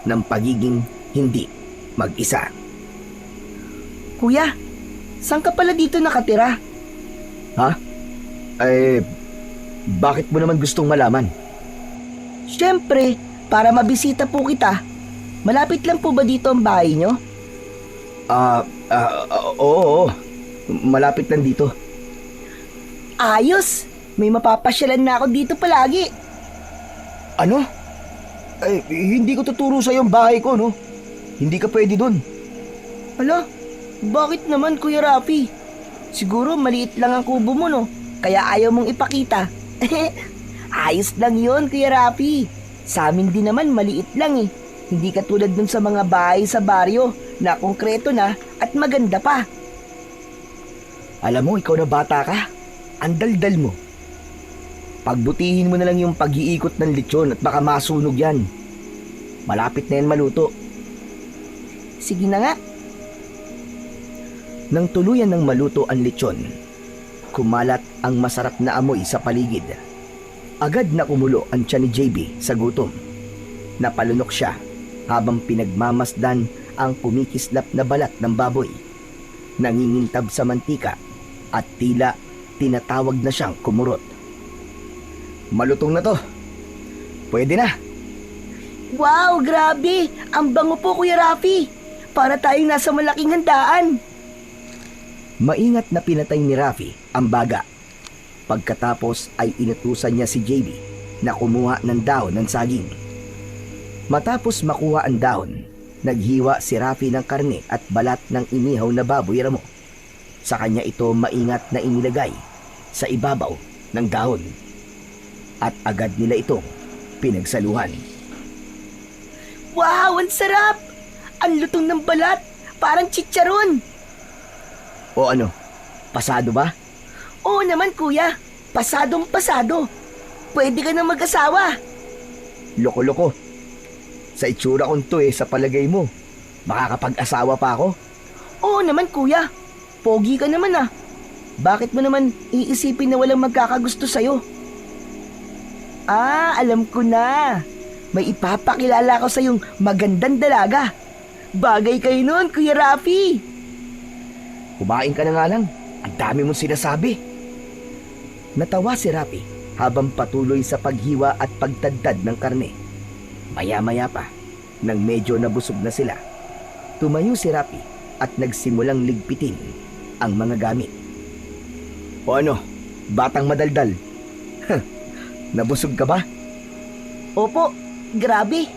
ng pagiging hindi mag-isa. Kuya, saan ka pala dito nakatira? Ha? Bakit mo naman gustong malaman? Siyempre, para mabisita po kita. Malapit lang po ba dito ang bahay nyo? Oo. Malapit lang dito. Ayos! May mapapasyalan na ako dito palagi. Ano? Hindi ko tuturo sa yung bahay ko, no? Hindi ka pwede dun. Hala, bakit naman, Kuya Rafi? Siguro maliit lang ang kubo mo, no? Kaya ayaw mong ipakita. Ayos lang yun, Kuya Rafi. Sa amin din naman maliit lang eh. Hindi katulad dun sa mga bahay sa baryo na konkreto na at maganda pa. Alam mo, ikaw na bata ka. Ang daldal mo. Pagbutihin mo na lang yung pag-iikot ng lechon at baka masunog yan. Malapit na yan maluto. Sige na nga. Nang tuluyan ng maluto ang lechon, kumalat ang masarap na amoy sa paligid. Agad na kumulo ang tiyan ni JB sa gutom. Napalunok siya habang pinagmamasdan ang kumikislap na balat ng baboy. Nangingintab sa mantika at tila tinatawag na siyang kumurot. Malutong na to. Pwede na. Wow, grabe! Ang bango po, Kuya Rafi. Para tayong nasa malaking handaan. Maingat na pinatay ni Rafi ang baga. Pagkatapos ay inutusan niya si JB na kumuha ng dahon ng saging. Matapos makuha ang dahon, naghiwa si Rafi ng karne at balat ng inihaw na baboy ramo. Sa kanya ito maingat na inilagay sa ibabaw ng dahon. At agad nila itong pinagsaluhan. Wow, ang sarap! Ang lutong ng balat, parang chicharon. O ano, pasado ba? Oo naman, Kuya. Pasadong pasado. Pwede ka na mag-asawa. Loko-loko. Sa itsura kong to sa palagay mo, makakapag-asawa pa ako? Oo naman kuya. Pogi ka naman ah. Bakit mo naman iisipin na walang magkakagusto sa'yo? Ah, alam ko na. May ipapakilala ko sa yung magandang dalaga. Bagay kayo nun, Kuya Rafi. Kumain ka na nga lang. Ang dami mong sinasabi. Natawa si Rafi habang patuloy sa paghiwa at pagtadtad ng karne. Maya-maya pa, nang medyo nabusog na sila, tumayo si Rafi at nagsimulang ligpitin ang mga gamit. O ano, batang madaldal? Nabusog ka ba? Opo, grabe.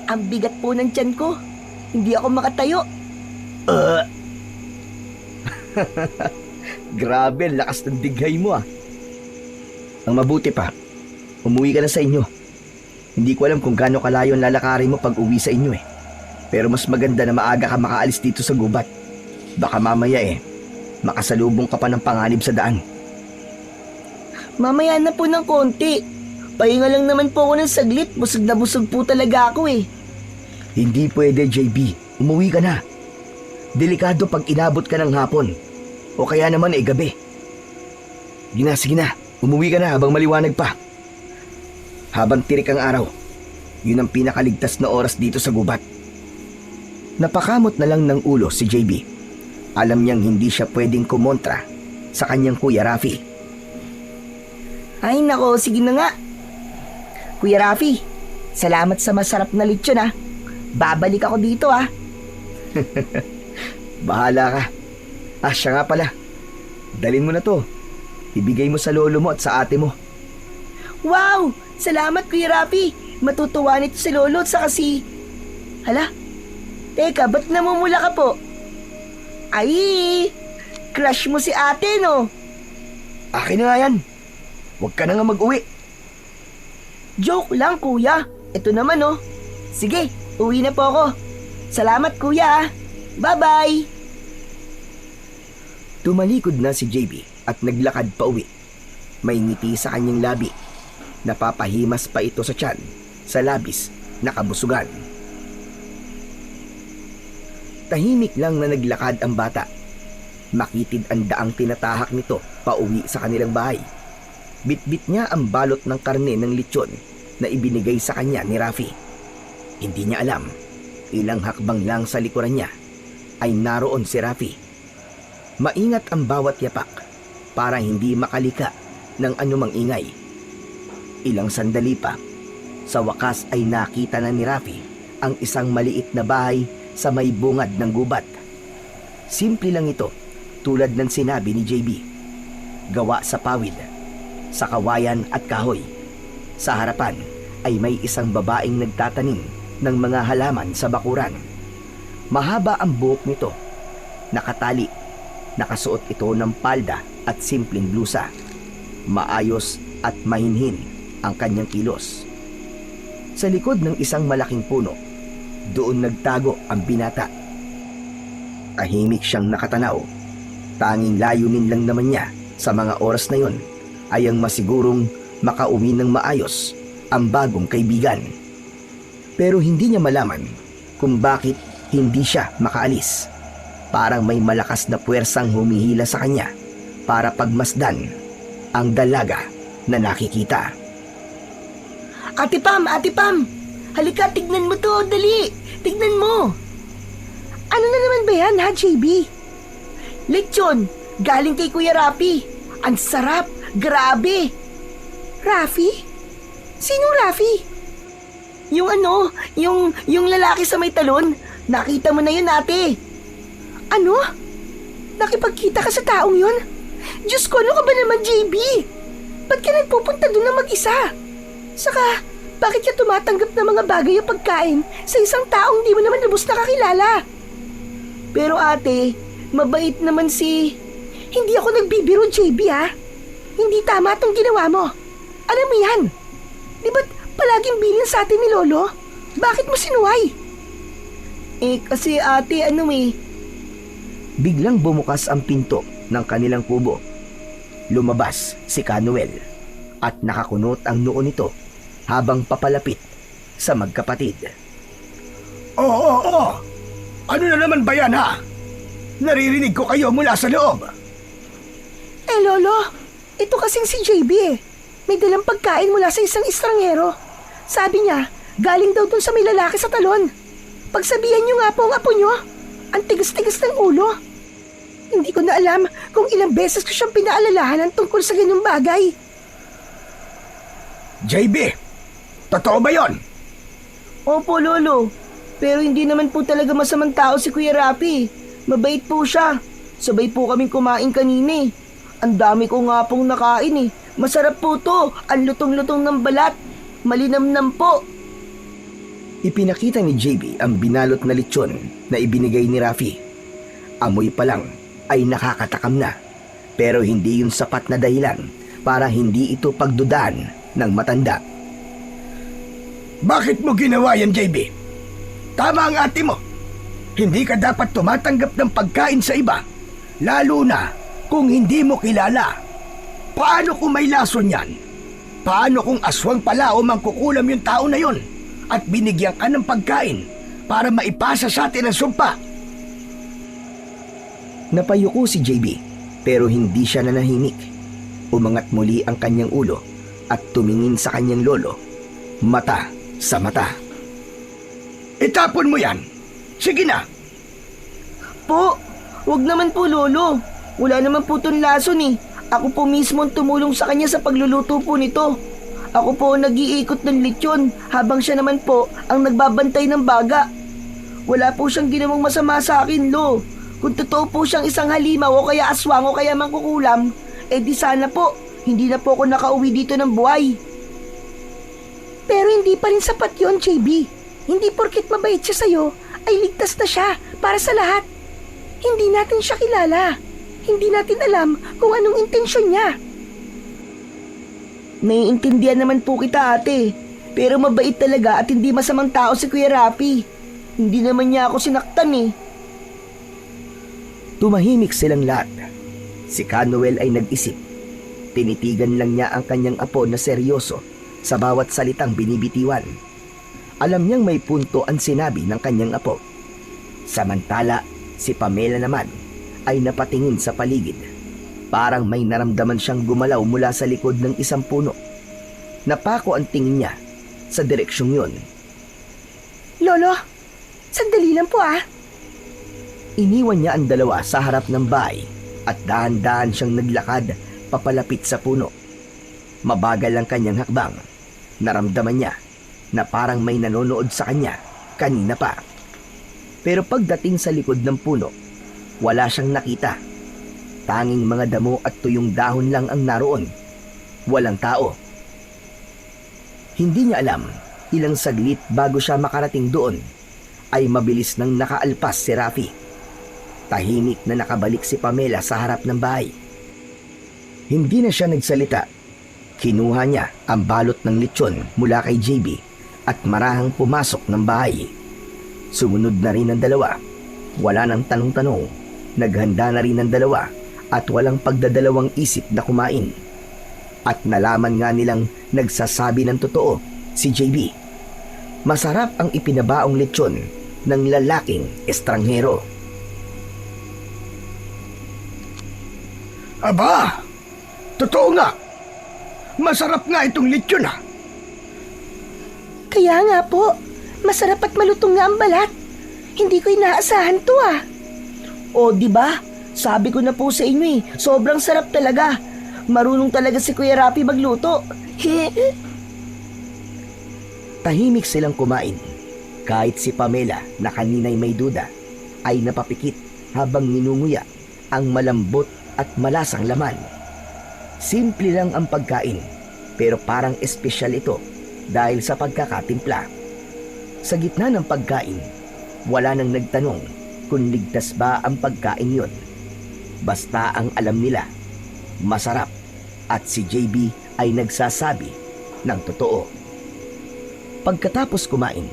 Ang bigat po ng tiyan ko. Hindi ako makatayo. Grabe, lakas ng dighay mo Ang mabuti pa, umuwi ka na sa inyo. Hindi ko alam kung gaano kalayo ang lalakarin mo pag uwi sa inyo Pero mas maganda na maaga ka makaalis dito sa gubat. Baka mamaya makasalubong ka pa ng panganib sa daan. Mamaya na po ng konti. Pahinga lang naman po ako ng saglit. Busog na busog po talaga ako Hindi pwede, JB. Umuwi ka na. Delikado pag inabot ka ng hapon. O kaya naman gabi. Sige na. Umuwi ka na habang maliwanag pa. Habang tirik ang araw, yun ang pinakaligtas na oras dito sa gubat. Napakamot na lang ng ulo si JB. Alam niyang hindi siya pwedeng kumontra sa kanyang Kuya Rafi. Ay nako, sige na nga. Kuya Rafi, salamat sa masarap na lechon Babalik ako dito Bahala ka. Siya nga pala. Dalin mo na to. Ibigay mo sa lolo mo at sa ate mo. Wow! Salamat Kuya Rafi. Matutuwa nito si lolo at saka si... Hala? Teka, ba't namumula ka po? Ay! Crush mo si ate, no? Akin na nga yan. Huwag ka na nga mag-uwi. Joke lang, kuya. Ito naman, Sige, uwi na po ako. Salamat, kuya. Bye-bye. Tumalikod na si JB at naglakad pa uwi. May ngiti sa kanyang labi. Napapahimas pa ito sa tiyan sa labis na kabusugan. Tahimik lang na naglakad ang bata. Makitid ang daang tinatahak nito pauwi sa kanilang bahay. Bitbit niya ang balot ng karne ng lechon na ibinigay sa kanya ni Rafi. Hindi niya alam, ilang hakbang lang sa likuran niya ay naroon si Rafi. Maingat ang bawat yapak para hindi makalika ng anumang ingay. Ilang sandali pa, sa wakas ay nakita na ni Rafi ang isang maliit na bahay sa may bungad ng gubat. Simple lang ito, tulad ng sinabi ni JB. Gawa sa pawid, sa kawayan at kahoy. Sa harapan ay may isang babaeng nagtatanim ng mga halaman sa bakuran. Mahaba ang buhok nito, nakatali, nakasuot ito ng palda at simpleng blusa. Maayos at mahinhin ang kanyang kilos. Sa likod ng isang malaking puno, doon nagtago ang binata. Tahimik siyang nakatanaw. Tanging layunin lang naman niya sa mga oras na yon ay ang masigurong makauwi ng maayos ang bagong kaibigan. Pero hindi niya malaman kung bakit hindi siya makaalis. Parang may malakas na puwersang humihila sa kanya para pagmasdan ang dalaga na nakikita. Ate Pam! Halika, tignan mo to, dali! Tignan mo! Ano na naman ba yan, JB? Lechon, galing kay Kuya Rafi. Ang sarap, grabe! Rafi? Sinong Rafi? Yung lalaki sa may talon. Nakita mo na yun, ate. Ano? Nakipagkita ka sa taong yun? Diyos ko, ano ka ba naman, JB? Ba't ka nagpupunta doon na mag-isa? Saka, bakit ka tumatanggap ng mga bagay o pagkain sa isang taong di mo naman lubos nakakilala? Pero ate, mabait naman si... Hindi ako nagbibiro, JB Hindi tama itong ginawa mo. Alam mo yan? Di ba't palaging bilin sa atin ni Lolo? Bakit mo sinuway? Kasi ate, Biglang bumukas ang pinto ng kanilang kubo. lumabas si Canuel at nakakunot ang noo nito habang papalapit sa magkapatid. Oo. Ano na naman ba yan, ha? Naririnig ko kayo mula sa loob. Eh, Lolo, ito kasing si JB eh. May dalang pagkain mula sa isang estranghero. Sabi niya, galing daw dun sa may lalaki sa talon. Pagsabihan niyo nga po ang apo niyo. Ang tigas-tigas ng ulo. Hindi ko na alam kung ilang beses ko siyang pinaalalahanan tungkol sa ganung bagay. JB, totoo ba yon? Opo, Lolo. Pero hindi naman po talaga masamang tao si Kuya Rapi. Mabait po siya. Sabay po kaming kumain kanina eh. Ang dami ko nga pong nakain eh. Masarap po to. Ang lutong-lutong ng balat. Malinamnam po. Ipinakita ni JB ang binalot na lechon na ibinigay ni Rafi. Amoy pa lang ay nakakatakam na, pero hindi yun sapat na dahilan para hindi ito pagdudaan ng matanda. Bakit mo ginawa yan, JB? Tama ang ate mo. Hindi ka dapat tumatanggap ng pagkain sa iba, lalo na kung hindi mo kilala. Paano kung may lason yan? Paano kung aswang pala o mangkukulam yung tao na yon at binigyan ka ng pagkain para maipasa sa atin ang sumpa? Napayuko si JB pero hindi siya nanahimik. Umangat muli ang kanyang ulo at tumingin sa kanyang lolo, mata sa mata. Itapon mo yan. Sige na. Po, wag naman po, Lolo. Wala naman po itong lason eh. Ako po mismo ang tumulong sa kanya sa pagluluto po nito. Ako po ang nag-iikot ng lechon habang siya naman po ang nagbabantay ng baga. Wala po siyang ginawang masama sa akin, Lo. Kung totoo po siyang isang halimaw o kaya aswang o kaya mangkukulam, eh di sana po, hindi na po ako nakauwi dito ng buhay. Pero hindi pa rin sapat yon, JB. Hindi porket mabait siya sa'yo, ay ligtas na siya para sa lahat. Hindi natin siya kilala. Hindi natin alam kung anong intensyon niya. Naiintindihan naman po kita, ate. Pero mabait talaga at hindi masamang tao si Kuya Rapi. Hindi naman niya ako sinaktan eh. Tumahimik silang lahat. Si Canuel ay nag-isip. Tinitigan lang niya ang kanyang apo na seryoso sa bawat salitang binibitiwan. Alam niyang may punto ang sinabi ng kanyang apo. Samantala, si Pamela naman ay napatingin sa paligid. Parang may naramdaman siyang gumalaw mula sa likod ng isang puno. Napako ang tingin niya sa direksyong yun. Lolo, sandali lang po ah. Iniwan niya ang dalawa sa harap ng bahay at dahan-dahan siyang naglakad papalapit sa puno. Mabagal ang kanyang hakbang. Naramdaman niya na parang may nanonood sa kanya kanina pa. Pero pagdating sa likod ng puno, wala siyang nakita. Tanging mga damo at tuyong dahon lang ang naroon. Walang tao. Hindi niya alam, ilang saglit bago siya makarating doon, ay mabilis nang nakaalpas si Rafi. Tahimik na nakabalik si Pamela sa harap ng bahay. Hindi na siya nagsalita. Kinuha niya ang balot ng lechon mula kay JB at marahang pumasok ng bahay. Sumunod na rin ang dalawa. Wala nang tanong-tanong. Naghanda na rin ang dalawa at walang pagdadalawang isip na kumain. At nalaman nga nilang nagsasabi ng totoo si JB. Masarap ang ipinabaong lechon ng lalaking estranghero. Aba, totoo nga. Masarap nga itong lechon ha. Kaya nga po, masarap at malutong nga ang balat. Hindi ko inaasahan to ah. O di ba? Sabi ko na po sa inyo eh, sobrang sarap talaga. Marunong talaga si Kuya Rapi magluto. Tahimik silang kumain. Kahit si Pamela na kanina'y may duda ay napapikit habang ninunguya ang malambot at malasang laman. Simple lang ang pagkain pero parang espesyal ito dahil sa pagkakatimpla. Sa gitna ng pagkain, wala nang nagtanong kung ligtas ba ang pagkain yon. Basta ang alam nila, masarap at si JB ay nagsasabi ng totoo. Pagkatapos kumain,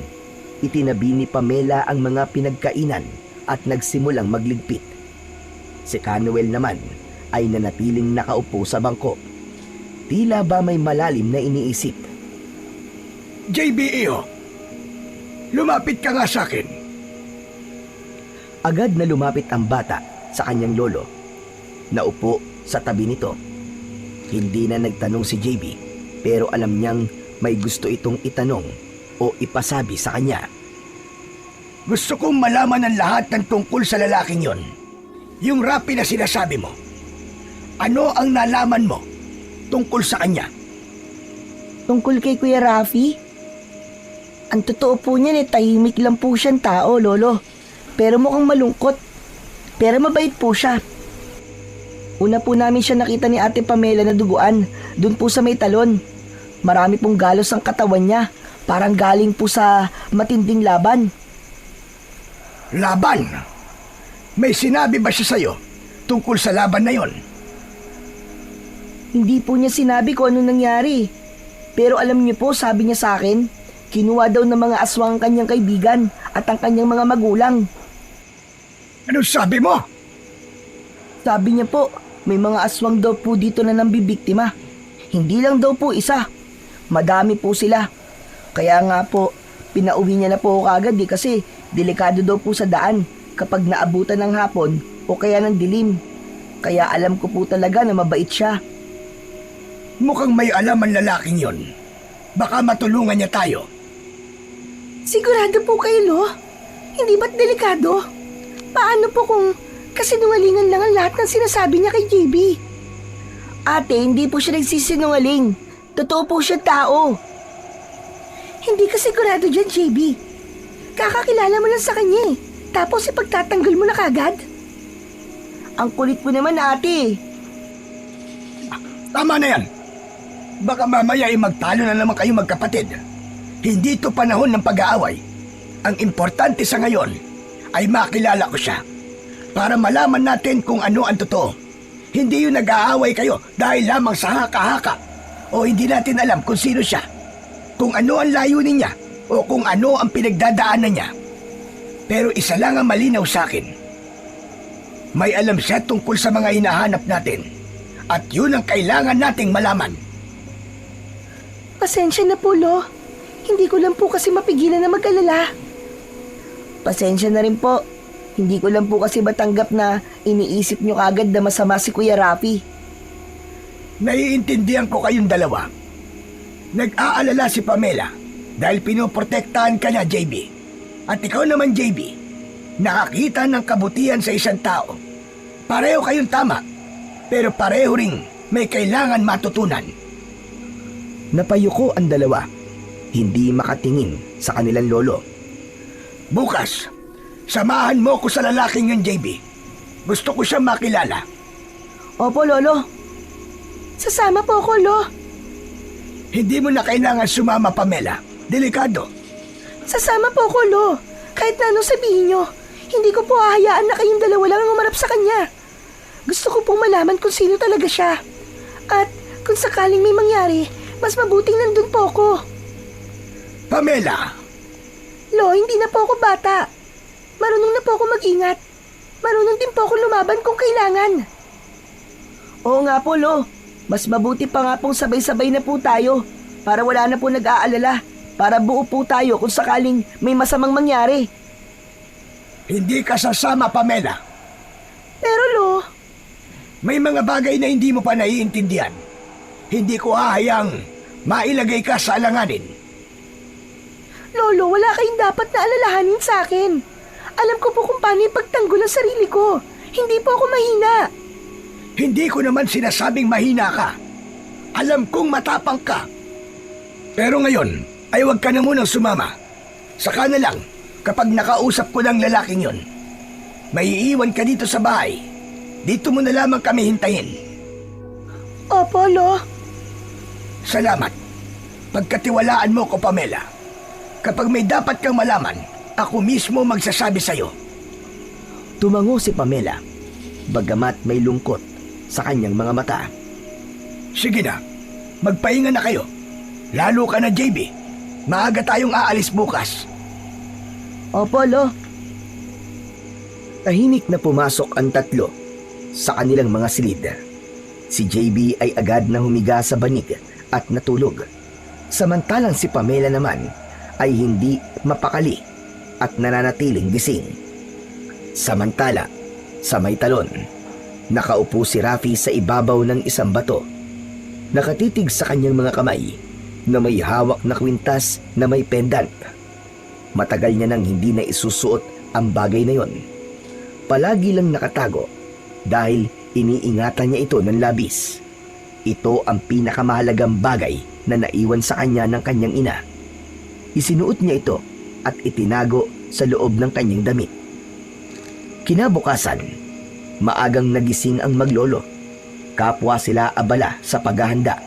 itinabi ni Pamela ang mga pinagkainan at nagsimulang magligpit. Si Canuel naman ay nanatiling nakaupo sa bangko. Tila ba may malalim na iniisip. JB, lumapit ka nga sa akin. Agad na lumapit ang bata sa kanyang lolo. Naupo sa tabi nito. Hindi na nagtanong si JB, pero alam niyang may gusto itong itanong o ipasabi sa kanya. Gusto kong malaman ang lahat ng tungkol sa lalaking yon. Yung Rafi na sinasabi mo. Ano ang nalaman mo tungkol sa kanya? Tungkol kay Kuya Rafi? Ang totoo po niyan tahimik lang po siyang tao, Lolo. Pero mukhang malungkot. Pero mabait po siya. Una po namin siya nakita ni Ate Pamela na duguan, dun po sa may talon. Marami pong galos ang katawan niya, parang galing po sa matinding laban. Laban? May sinabi ba siya sa'yo tungkol sa laban na yon? Hindi po niya sinabi kung ano nangyari. Pero alam niyo po, sabi niya sa akin, kinuha daw ng mga aswang ang kanyang kaibigan at ang kanyang mga magulang. Anong sabi mo? Sabi niya po, may mga aswang daw po dito na nambibiktima. Hindi lang daw po isa. Madami po sila. Kaya nga po, pinauwi niya na po ako agad kasi delikado daw po sa daan kapag naabutan ng hapon o kaya ng dilim. Kaya alam ko po talaga na mabait siya. Mukhang may alam ang lalaking yon. Baka matulungan niya tayo. Sigurado po kayo, Lo? Hindi ba't delikado? Paano po kung kasinungalingan lang ang lahat ng sinasabi niya kay JB? Ate, hindi po siya nagsisinungaling. Totoo po siya tao. Hindi ka sigurado dyan, JB. Kakakilala mo lang sa kanya eh. Tapos ipagtatanggol mo na kagad? Ang kulit mo naman, ate. Tama na yan. Baka mamaya ay magtalo na naman kayo magkapatid. Hindi ito panahon ng pag-aaway. Ang importante sa ngayon ay makilala ko siya para malaman natin kung ano ang totoo. Hindi yung nag-aaway kayo dahil lamang sa haka-haka o hindi natin alam kung sino siya, kung ano ang layunin niya o kung ano ang pinagdadaanan niya. Pero isa lang ang malinaw sa akin. May alam siya tungkol sa mga hinahanap natin at yun ang kailangan nating malaman. Pasensya na po, Lo. Hindi ko lang po kasi mapigilan na mag-alala. Pasensya na rin po. Hindi ko lang po kasi matanggap na iniisip nyo kagad na masama si Kuya Rafi. Naiintindihan ko kayong dalawa. Nag-aalala si Pamela dahil pinoprotektahan ka niya, JB. At ikaw naman, JB, nakakita ng kabutihan sa isang tao. Pareho kayong tama, pero pareho ring may kailangan matutunan. Napayuko ang dalawa, hindi makatingin sa kanilang lolo. Bukas, samahan mo ko sa lalaking yun, JB. Gusto ko siyang makilala. Opo, Lolo. Sasama po ako, Lo. Hindi mo na kailangan sumama, Pamela. Delikado. Sasama po ako, Lo. Kahit na anong sabihin nyo, hindi ko po hahayaan na kayong dalawa lang ang umarap sa kanya. Gusto ko pong malaman kung sino talaga siya. At kung sakaling may mangyari, mas mabuting nandun po ako. Pamela! Lo, hindi na po ako bata. Marunong na po ako mag-ingat. Marunong din po ako lumaban kung kailangan. Oo nga po, Lo. Mas mabuti pa nga pong sabay-sabay na po tayo para wala na po nag-aalala. Para buo po tayo kung sakaling may masamang mangyari. Hindi ka sasama, Pamela. Pero, Lo, may mga bagay na hindi mo pa naiintindihan. Hindi ko hahayang mailagay ka sa alanganin. Lolo, wala kayong dapat na alalahanin sa akin. Alam ko po kung paano ipagtanggol ang sarili ko. Hindi po ako mahina. Hindi ko naman sinasabing mahina ka. Alam kong matapang ka. Pero ngayon, ay huwag ka na munang sumama. Saka na lang, kapag nakausap ko ng lalaking yon. May iiwan ka dito sa bahay. Dito mo na lamang kami hintayin. Opo, Lo. Salamat. Pagkatiwalaan mo ko, Pamela. Kapag may dapat kang malaman, ako mismo magsasabi sa'yo. Tumango si Pamela, bagamat may lungkot sa kanyang mga mata. Sige na, magpahinga na kayo. Lalo ka na, JB. Maaga tayong aalis bukas. Opo, Lo. Tahimik na pumasok ang tatlo. sa kanilang mga silid. Si JB ay agad na humiga sa banig at natulog. Samantalang si Pamela naman ay hindi mapakali at nananatiling gising. Samantala, sa may talon, nakaupo si Rafi sa ibabaw ng isang bato. Nakatitig sa kanyang mga kamay na may hawak na kwintas na may pendant. Matagal niya nang hindi na isusuot ang bagay na yon. Palagi lang nakatago dahil iniingatan niya ito ng labis. Ito ang pinakamahalagang bagay na naiwan sa kanya ng kanyang ina. Isinuot niya ito at itinago sa loob ng kanyang damit. Kinabukasan, maagang nagising ang maglolo. Kapwa sila abala sa paghahanda.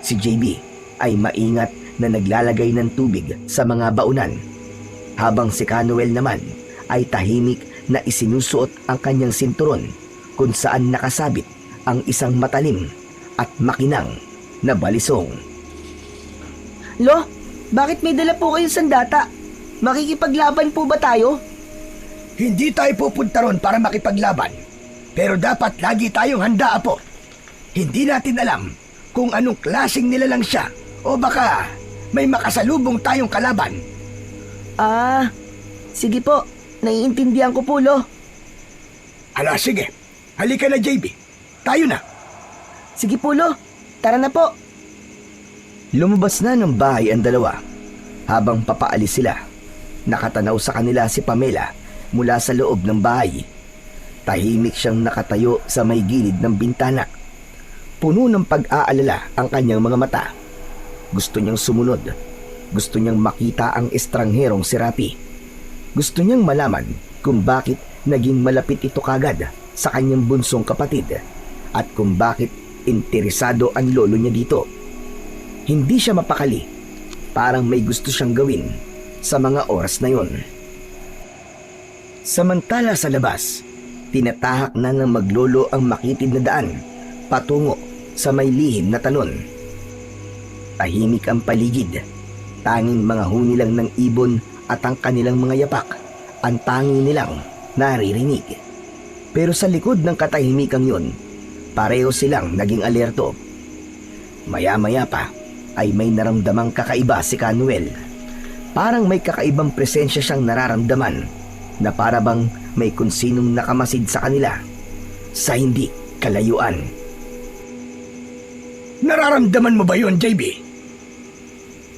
Si JB ay maingat na naglalagay ng tubig sa mga baunan, habang si Canuel naman ay tahimik na isinusuot ang kanyang sinturon kung saan nakasabit ang isang matalim at makinang na balisong. Lo, bakit may dala po kayong sandata? Makikipaglaban po ba tayo? Hindi tayo pupunta ron para makipaglaban. Pero dapat lagi tayong handa, Apo. Hindi natin alam kung anong klaseng nilalang siya o baka may makasalubong tayong kalaban. Ah, sige po. Naiintindihan ko po, Lo. Hala, sige. Halika na, JB. Tayo na. Sige po, Lo. Tara na po. Lumabas na ng bahay ang dalawa. Habang papaalis sila, nakatanaw sa kanila si Pamela mula sa loob ng bahay. Tahimik siyang nakatayo sa may gilid ng bintana. Puno ng pag-aalala ang kanyang mga mata. Gusto niyang sumunod. Gusto niyang makita ang estrangherong si Rapi. Gusto niyang malaman kung bakit naging malapit ito kagad sa kanyang bunsong kapatid at kung bakit interesado ang lolo niya dito. Hindi siya mapakali. Parang may gusto siyang gawin sa mga oras na yon. Samantala sa labas, tinatahak na ng maglolo ang makitid na daan patungo sa may lihim na talon. Tahimik ang paligid. Tanging mga huni lang ng ibon at ang kanilang mga yapak ang tangi nilang naririnig. Pero sa likod ng katahimikang yun, pareho silang naging alerto. Maya-maya pa ay may naramdamang kakaiba si Canuel. Parang may kakaibang presensya siyang nararamdaman na para bang may kung sinong nakamasid sa kanila sa hindi kalayuan. Nararamdaman mo ba yon, JB?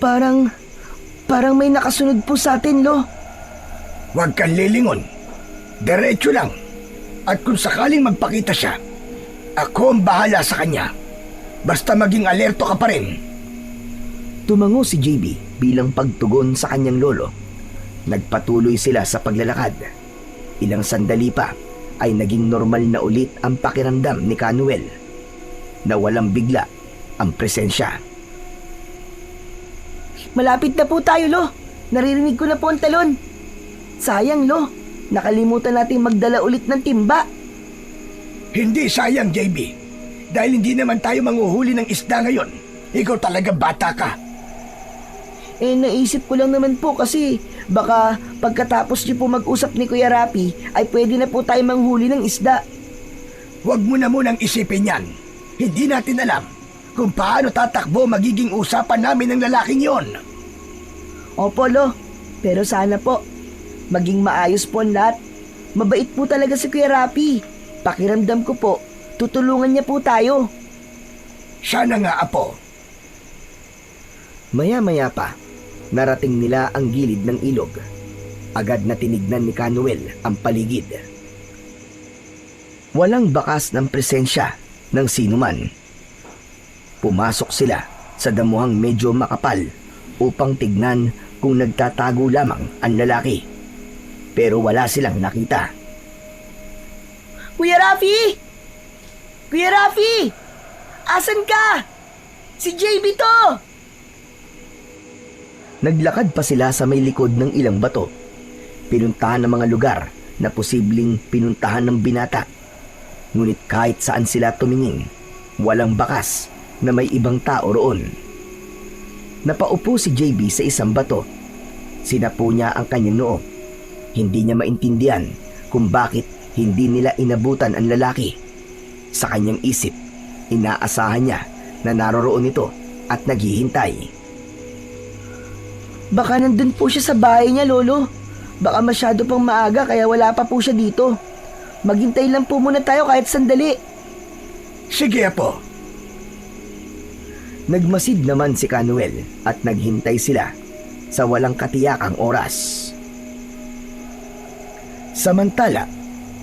Parang may nakasunod po sa atin, Lo. Huwag kang lilingon. Diretso lang. At kung sakaling magpakita siya, ako ang bahala sa kanya. Basta maging alerto ka pa rin. Tumango si JB bilang pagtugon sa kanyang lolo. Nagpatuloy sila sa paglalakad. Ilang sandali pa ay naging normal na ulit ang pakiramdam ni Canuel. Nawalang bigla ang presensya. Malapit na po tayo, Lo. Naririnig ko na po ang talon. Sayang, Lo. Nakalimutan nating magdala ulit ng timba. Hindi sayang, JB. Dahil hindi naman tayo manghuhuli ng isda ngayon. Ikaw talaga bata ka. Naisip ko lang naman po kasi baka pagkatapos niyo po mag-usap ni Kuya Rapi ay pwede na po tayo manghuli ng isda. Huwag mo na munang isipin yan. Hindi natin alam kung paano tatakbo magiging usapan namin ng lalaking yon. Opo, Lo. Pero sana po, maging maayos po ang lahat. Mabait po talaga si Kuya Rapi. Pakiramdam ko po, tutulungan niya po tayo. Sana nga, Apo. Maya-maya pa, narating nila ang gilid ng ilog. Agad na tinignan ni Canuel ang paligid. Walang bakas ng presensya ng sinuman. Pumasok sila sa damuhang medyo makapal upang tignan kung nagtatago lamang ang lalaki. Pero wala silang nakita. Kuya Rafi! Kuya Rafi! Asan ka? Si JB to! Naglakad pa sila sa may likod ng ilang bato. Pinuntahan ng mga lugar na posibleng pinuntahan ng binata. Ngunit kahit saan sila tumingin, walang bakas na may ibang tao roon. Napaupo si JB sa isang bato. Sinapo niya ang kanyang noo. Hindi niya maintindihan kung bakit hindi nila inabutan ang lalaki Sa kanyang isip, inaasahan niya na naroroon ito at naghihintay. Baka nandun po siya sa bahay niya, Lolo. Baka masyado pang maaga kaya wala pa po siya dito. Maghintay lang po muna tayo kahit sandali. Sige, Apo. Nagmasid naman si Canuel at naghintay sila sa walang katiyakang oras. Samantala,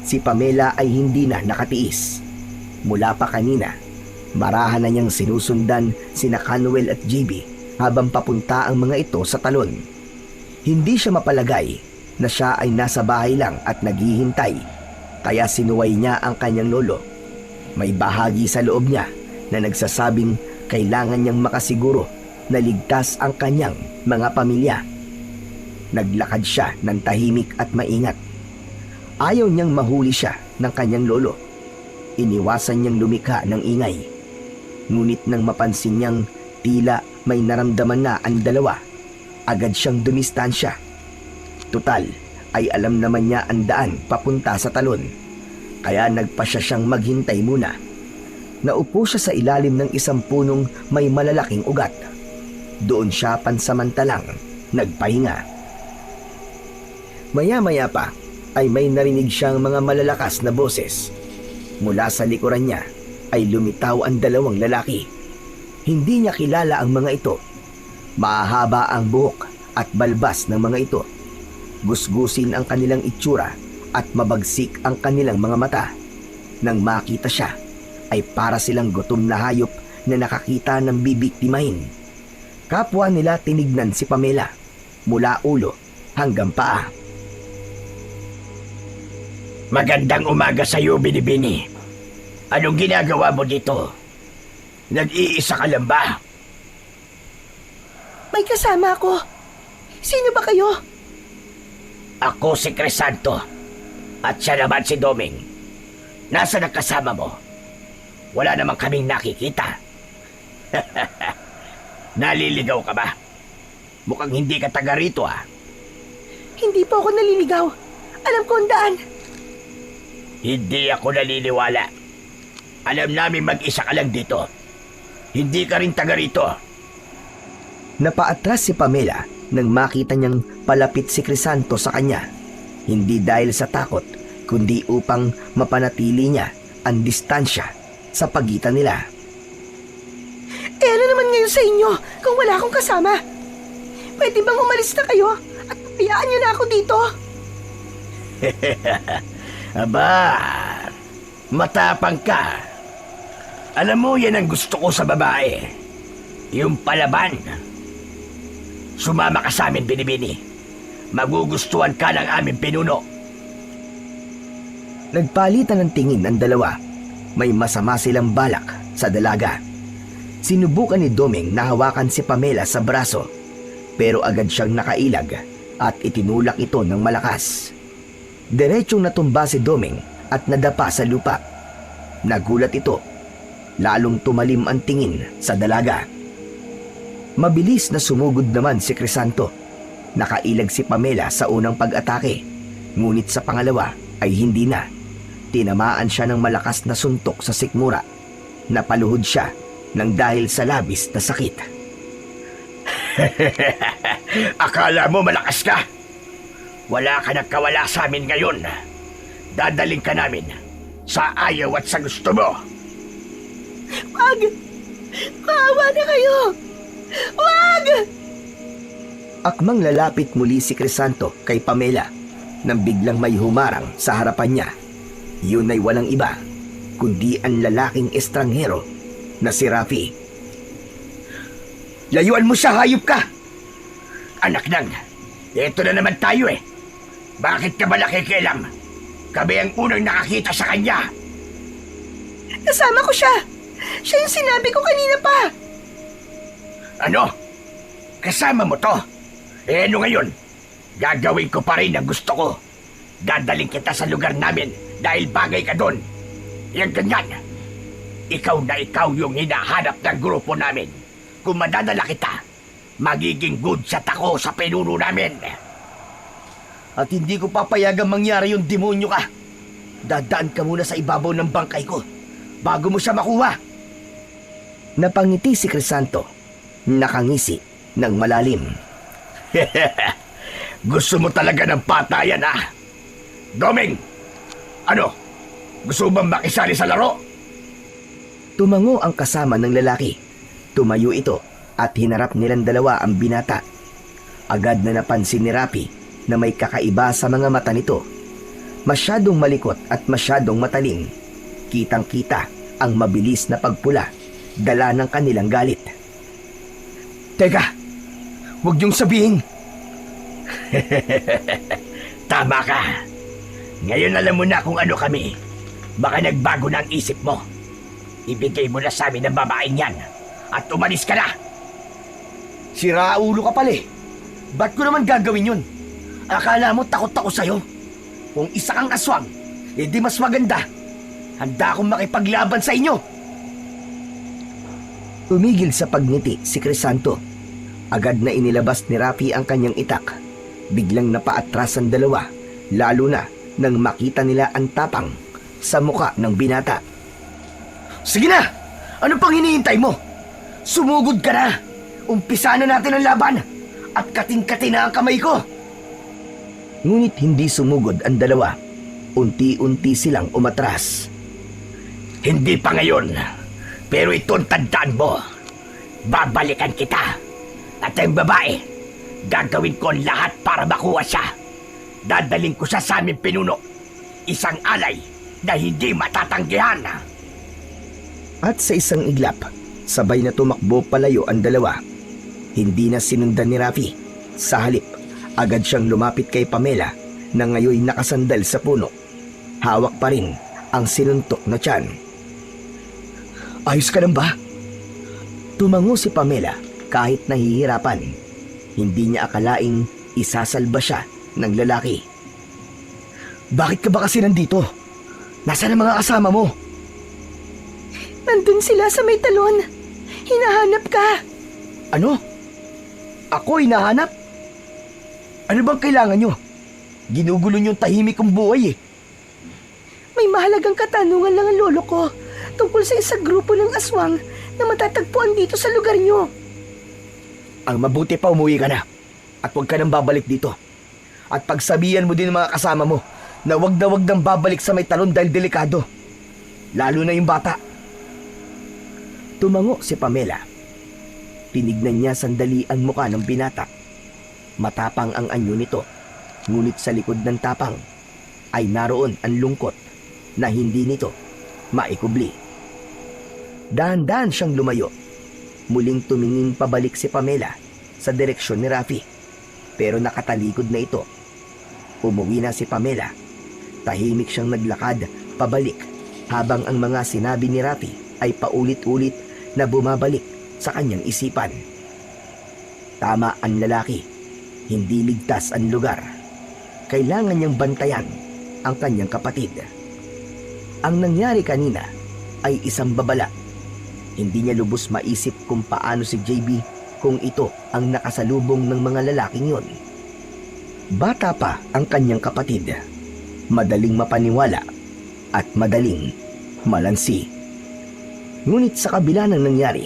si Pamela ay hindi na nakatiis. Mula pa kanina, marahan na niyang sinusundan sina Canuel at JB habang papunta ang mga ito sa talon. Hindi siya mapalagay na siya ay nasa bahay lang at naghihintay, kaya sinuway niya ang kanyang lolo. May bahagi sa loob niya na nagsasabing kailangan niyang makasiguro na ligtas ang kanyang mga pamilya. Naglakad siya ng tahimik at maingat. Ayaw niyang mahuli siya ng kanyang lolo. Iniwasan niyang lumikha ng ingay. Ngunit nang mapansin niyang tila may naramdaman na ang dalawa, agad siyang dumistansya. Tutal ay alam naman niya ang daan papunta sa talon, kaya nagpasya siyang maghintay muna. Naupo siya sa ilalim ng isang punong may malalaking ugat. Doon siya pansamantalang nagpahinga. Maya-maya pa ay may narinig siyang mga malalakas na boses. Mula sa likuran niya ay lumitaw ang dalawang lalaki. Hindi niya kilala ang mga ito. Mahaba ang buhok at balbas ng mga ito. Gusgusin ang kanilang itsura at mabagsik ang kanilang mga mata. Nang makita siya, ay para silang gutom na hayop na nakakita ng bibiktimahin. Kapwa nila tinignan si Pamela mula ulo hanggang paa. Magandang umaga sa iyo, Binibini. Anong ginagawa mo dito? Nag-iisa ka lang ba? May kasama ako. Sino ba kayo? Ako si Crisanto. At siya naman si Doming. Nasaan ang kasama mo? Wala namang kaming nakikita. Naliligaw ka ba? Mukhang hindi ka taga rito, ah. Hindi po ako naliligaw. Alam ko ang daan. Hindi ako naniniwala. Alam namin mag-isa ka lang dito. Hindi ka rin taga rito. Napaatras si Pamela nang makita niyang palapit si Crisanto sa kanya. Hindi dahil sa takot, kundi upang mapanatili niya ang distansya sa pagitan nila. Eh ano naman ngayon sa inyo kung wala akong kasama? Pwede bang umalis na kayo at payaan niyo na ako dito? Aba, matapang ka. Alam mo, yan ang gusto ko sa babae. Yung palaban. Sumama ka sa amin, Binibini. Magugustuhan ka ng aming pinuno. Nagpalitan ng tingin ang dalawa. May masama silang balak sa dalaga. Sinubukan ni Doming na hawakan si Pamela sa braso, pero agad siyang nakailag at itinulak ito ng malakas. Diretsong natumba si Doming at nadapa sa lupa. Nagulat ito. Lalong tumalim ang tingin sa dalaga. Mabilis na sumugod naman si Crisanto. Nakailag si Pamela sa unang pag-atake, ngunit sa pangalawa ay hindi na. Tinamaan siya ng malakas na suntok sa sikmura. Napaluhod siya nang dahil sa labis na sakit. Akala mo malakas ka? Wala ka nagkawala sa amin ngayon. Dadaling ka namin sa ayaw at sa gusto mo. Wag! Maawa na kayo! Wag! Akmang lalapit muli si Crisanto kay Pamela nang biglang may humarang sa harapan niya. Yun ay walang iba kundi ang lalaking estranghero na si Rafi. Layuan mo siya, hayop ka! Anak nang, ito na naman tayo eh. Bakit ka ba nakikialam? Kami ang unang nakakita sa kanya. Kasama ko siya! Siya yung sinabi ko kanina pa! Ano? Kasama mo to? Eh ano ngayon? Gagawin ko pa rin ang gusto ko. Dadaling kita sa lugar namin dahil bagay ka doon. Yang ganyan. Ikaw na ikaw yung hinahanap ng grupo namin. Kung madadala kita, magiging good shot ako sa pinuno namin. At hindi ko papayagang mangyari yung demonyo ka. Dadaan ka muna sa ibabaw ng bangkay ko bago mo siya makuha. Napangiti si Crisanto, nakangisi ng malalim. Gusto mo talaga ng patayan, ah? Doming! Ano? Gusto mo bang makisali sa laro? Tumango ang kasama ng lalaki. Tumayo ito at hinarap nilang dalawa ang binata. Agad na napansin ni Rafi na may kakaiba sa mga mata nito. Masyadong malikot at masyadong matalim. Kitang-kita ang mabilis na pagpula, dala ng kanilang galit. Teka, huwag niyong sabihin. Tama ka. Ngayon alam mo na kung ano kami. Baka nagbago na ang isip mo. Ibigay mo na sa amin ang babaeng yan at umalis ka na. Sira ulo ka pala eh. Ba't ko naman gagawin yun? Akala mo takot ako sa'yo? Kung isa kang aswang, di mas maganda. Handa akong makipaglaban sa inyo. Tumigil sa pagngiti si Crisanto. Agad na inilabas ni Rafi ang kanyang itak. Biglang napaatras ang dalawa, lalo na nang makita nila ang tapang sa muka ng binata. Sige na! Ano pang hinihintay mo? Sumugod ka na! Umpisa na natin ang laban! At kating-kati na ang kamay ko! Ngunit hindi sumugod ang dalawa. Unti-unti silang umatras. Hindi pa ngayon. Pero itong tandaan mo. Babalikan kita. At ang babae, gagawin ko ang lahat para makuha siya. Dadaling ko siya sa aming pinuno. Isang alay na hindi matatanggihan. At sa isang iglap, sabay na tumakbo palayo ang dalawa. Hindi na sinundan ni Rafi. Sa halip, agad siyang lumapit kay Pamela na ngayoy nakasandal sa puno. Hawak pa rin ang sinuntok na tiyan. Ayos ka lang ba? Tumango si Pamela kahit nahihirapan. Hindi niya akalaing isasalba siya ng lalaki. Bakit ka ba kasi nandito? Nasaan ang mga kasama mo? Nandun sila sa may talon. Hinahanap ka. Ano? Ako hinahanap? Ano bang kailangan nyo? Ginugulo niyong tahimik kong buhay eh. May mahalagang katanungan lang ang lolo ko tungkol sa isang grupo ng aswang na matatagpuan dito sa lugar nyo. Ang mabuti pa umuwi ka na at huwag ka nang babalik dito. At pagsabihan mo din ng mga kasama mo na wag nang babalik sa may talon dahil delikado. Lalo na yung bata. Tumango si Pamela. Tinignan niya sandali ang muka ng binata. Matapang ang anyo nito, ngunit sa likod ng tapang ay naroon ang lungkot na hindi nito maikubli. Dahan-dahan siyang lumayo. Muling tumingin pabalik si Pamela sa direksyon ni Rafi, pero nakatalikod na ito. Umuwi na si Pamela. Tahimik siyang naglakad pabalik habang ang mga sinabi ni Rafi ay paulit-ulit na bumabalik sa kanyang isipan. Tama ang lalaki. Hindi ligtas ang lugar. Kailangan niyang bantayan ang kanyang kapatid. Ang nangyari kanina ay isang babala. Hindi niya lubos maisip kung paano si JB kung ito ang nakasalubong ng mga lalaking yon. Bata pa ang kanyang kapatid. Madaling mapaniwala at madaling malansi. Ngunit sa kabila ng nangyari,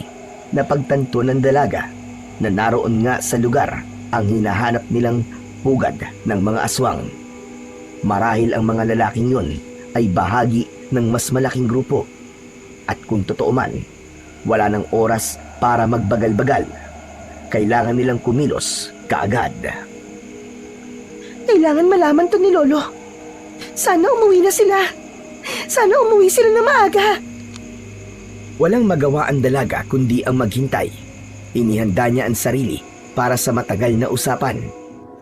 napagtanto ng dalaga na naroon nga sa lugar ang hinahanap nilang pugad ng mga aswang. Marahil ang mga lalaking yon ay bahagi ng mas malaking grupo. At kung totoo man, wala nang oras para magbagal-bagal. Kailangan nilang kumilos kaagad. Kailangan malaman to ni Lolo. Sana umuwi na sila. Sana umuwi sila na maaga. Walang magawa ang dalaga kundi ang maghintay. Inihanda niya ang sarili para sa matagal na usapan.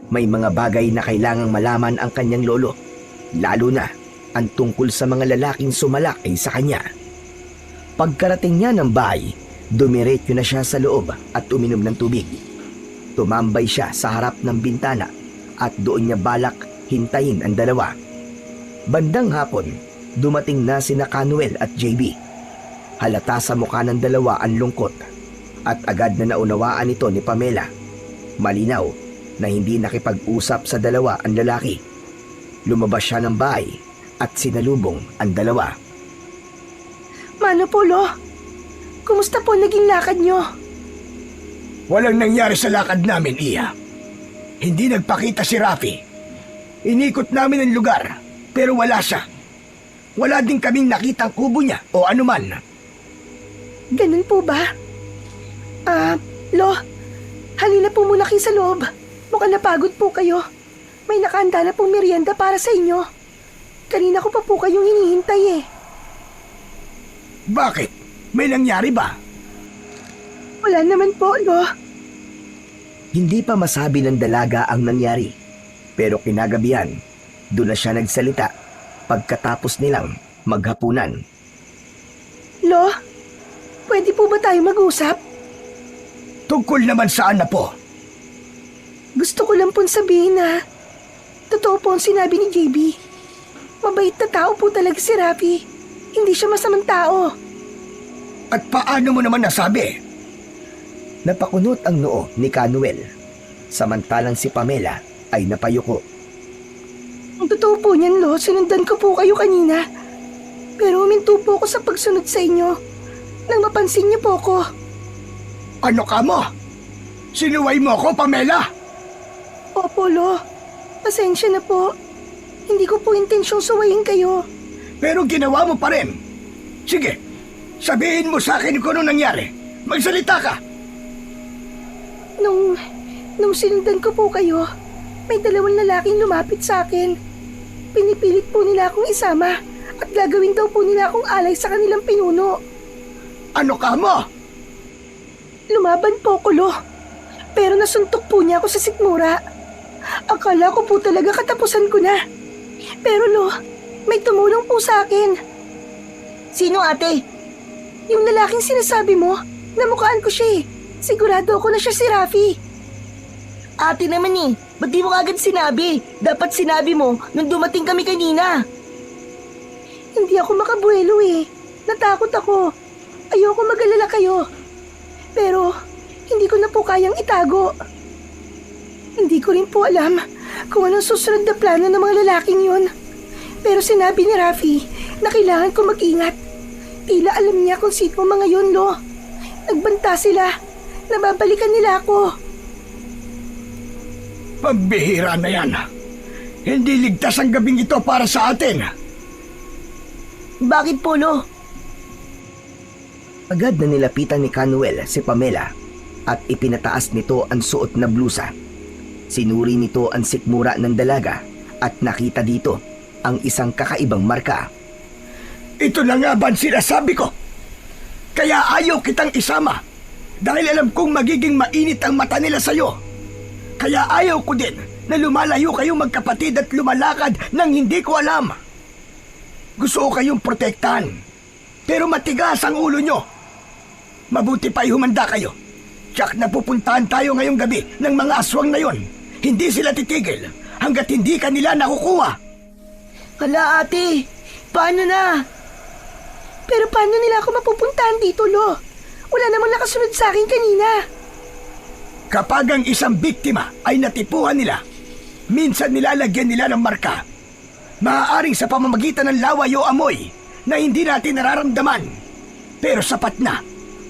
May mga bagay na kailangang malaman ang kanyang lolo, lalo na ang tungkol sa mga lalaking sumalakay sa kanya. Pagkarating niya ng bahay, dumiretso na siya sa loob at uminom ng tubig. Tumambay siya sa harap ng bintana at doon niya balak hintayin ang dalawa. Bandang hapon, dumating na sina Canuel at JB. Halata sa mukha ng dalawa ang lungkot at agad na naunawaan ito ni Pamela. Malinaw na hindi nakipag-usap sa dalawa ang lalaki. Lumabas siya ng bahay at sinalubong ang dalawa. Paano po, Lo? Kumusta po naging lakad nyo? Walang nangyari sa lakad namin, Iya. Hindi nagpakita si Rafi. Inikot namin ang lugar, pero wala siya. Wala din kaming nakitang kubo niya o anuman. Ganun po ba? Lo, halina po muna kayo sa loob. Mukhang napagod po kayo. May nakahanda na pong merienda para sa inyo. Kanina ko pa po kayong hinihintay eh. Bakit? May nangyari ba? Wala naman po, Lo. Hindi pa masabi ng dalaga ang nangyari. Pero kinagabihan, doon na siya nagsalita pagkatapos nilang maghapunan. Lo, pwede po ba tayo mag-usap? Tungkol naman saan na po? Gusto ko lang pong sabihin na totoo po ang sinabi ni JB. Mabait na tao po talaga si Rafi. Hindi siya masamang tao. At paano mo naman nasabi? Napakunot ang noo ni Canuel, samantalang si Pamela ay napayuko. Ang totoo po niyan, Lo, sinundan ko po kayo kanina. Pero huminto po ako sa pagsunod sa inyo nang mapansin niyo po ko. Ano ka mo? Sinuway mo ako, Pamela? Opo, Lo. Pasensya na po. Hindi ko po intensyong suwayin kayo. Pero ginawa mo pa rin. Sige, sabihin mo sa akin kung ano nangyari. Magsalita ka. Nung sinundan ko po kayo, may dalawang lalaking lumapit sa akin. Pinipilit po nila akong isama at gagawin daw po nila akong alay sa kanilang pinuno. Ano ka mo? Lumaban po ko, Lo. Pero nasuntok po niya ako sa sikmura. Akala ko po talaga katapusan ko na. Pero Lo, may tumulong po sa akin. Sino, ate? Yung lalaking sinasabi mo, namukhaan ko siya eh. Sigurado ako na siya si Rafi. Ate naman eh, ba't di mo agad sinabi? Dapat sinabi mo nung dumating kami kanina. Hindi ako makabuelo eh. Natakot ako. Ayoko mag-alala kayo. Pero hindi ko na po kayang itago. Hindi ko rin po alam kung anong susunod na plano ng mga lalaking yun. Pero sinabi ni Rafi na kailangan ko mag-ingat. Tila alam niya kung sino mga yun, Lo. Nagbanta sila. Nababalikan nila ako. Pambihira na yan. Hindi ligtas ang gabing ito para sa atin. Bakit po, Lo? Agad na nilapitan ni Canuel si Pamela at ipinataas nito ang suot na blusa. Sinuri nito ang sikmura ng dalaga at nakita dito ang isang kakaibang marka. Ito na nga ba ang sinasabi ko? Kaya ayaw kitang isama dahil alam kong magiging mainit ang mata nila sa'yo. Kaya ayaw ko din na lumalayo kayong magkapatid at lumalakad nang hindi ko alam. Gusto ko kayong protektahan, pero matigas ang ulo nyo. Mabuti pa'y humanda kayo. Tiyak na pupuntahan tayo ngayong gabi ng mga aswang na yon. Hindi sila titigil hanggat hindi kanila nakukuha. Hala, ate. Paano na? Pero paano nila ako mapupuntahan dito, Lo? Wala namang nakasunod sa akin kanina. Kapag ang isang biktima ay natipuhan nila, minsan nilalagyan nila ng marka. Maaaring sa pamamagitan ng laway o amoy na hindi natin nararamdaman. Pero sapat na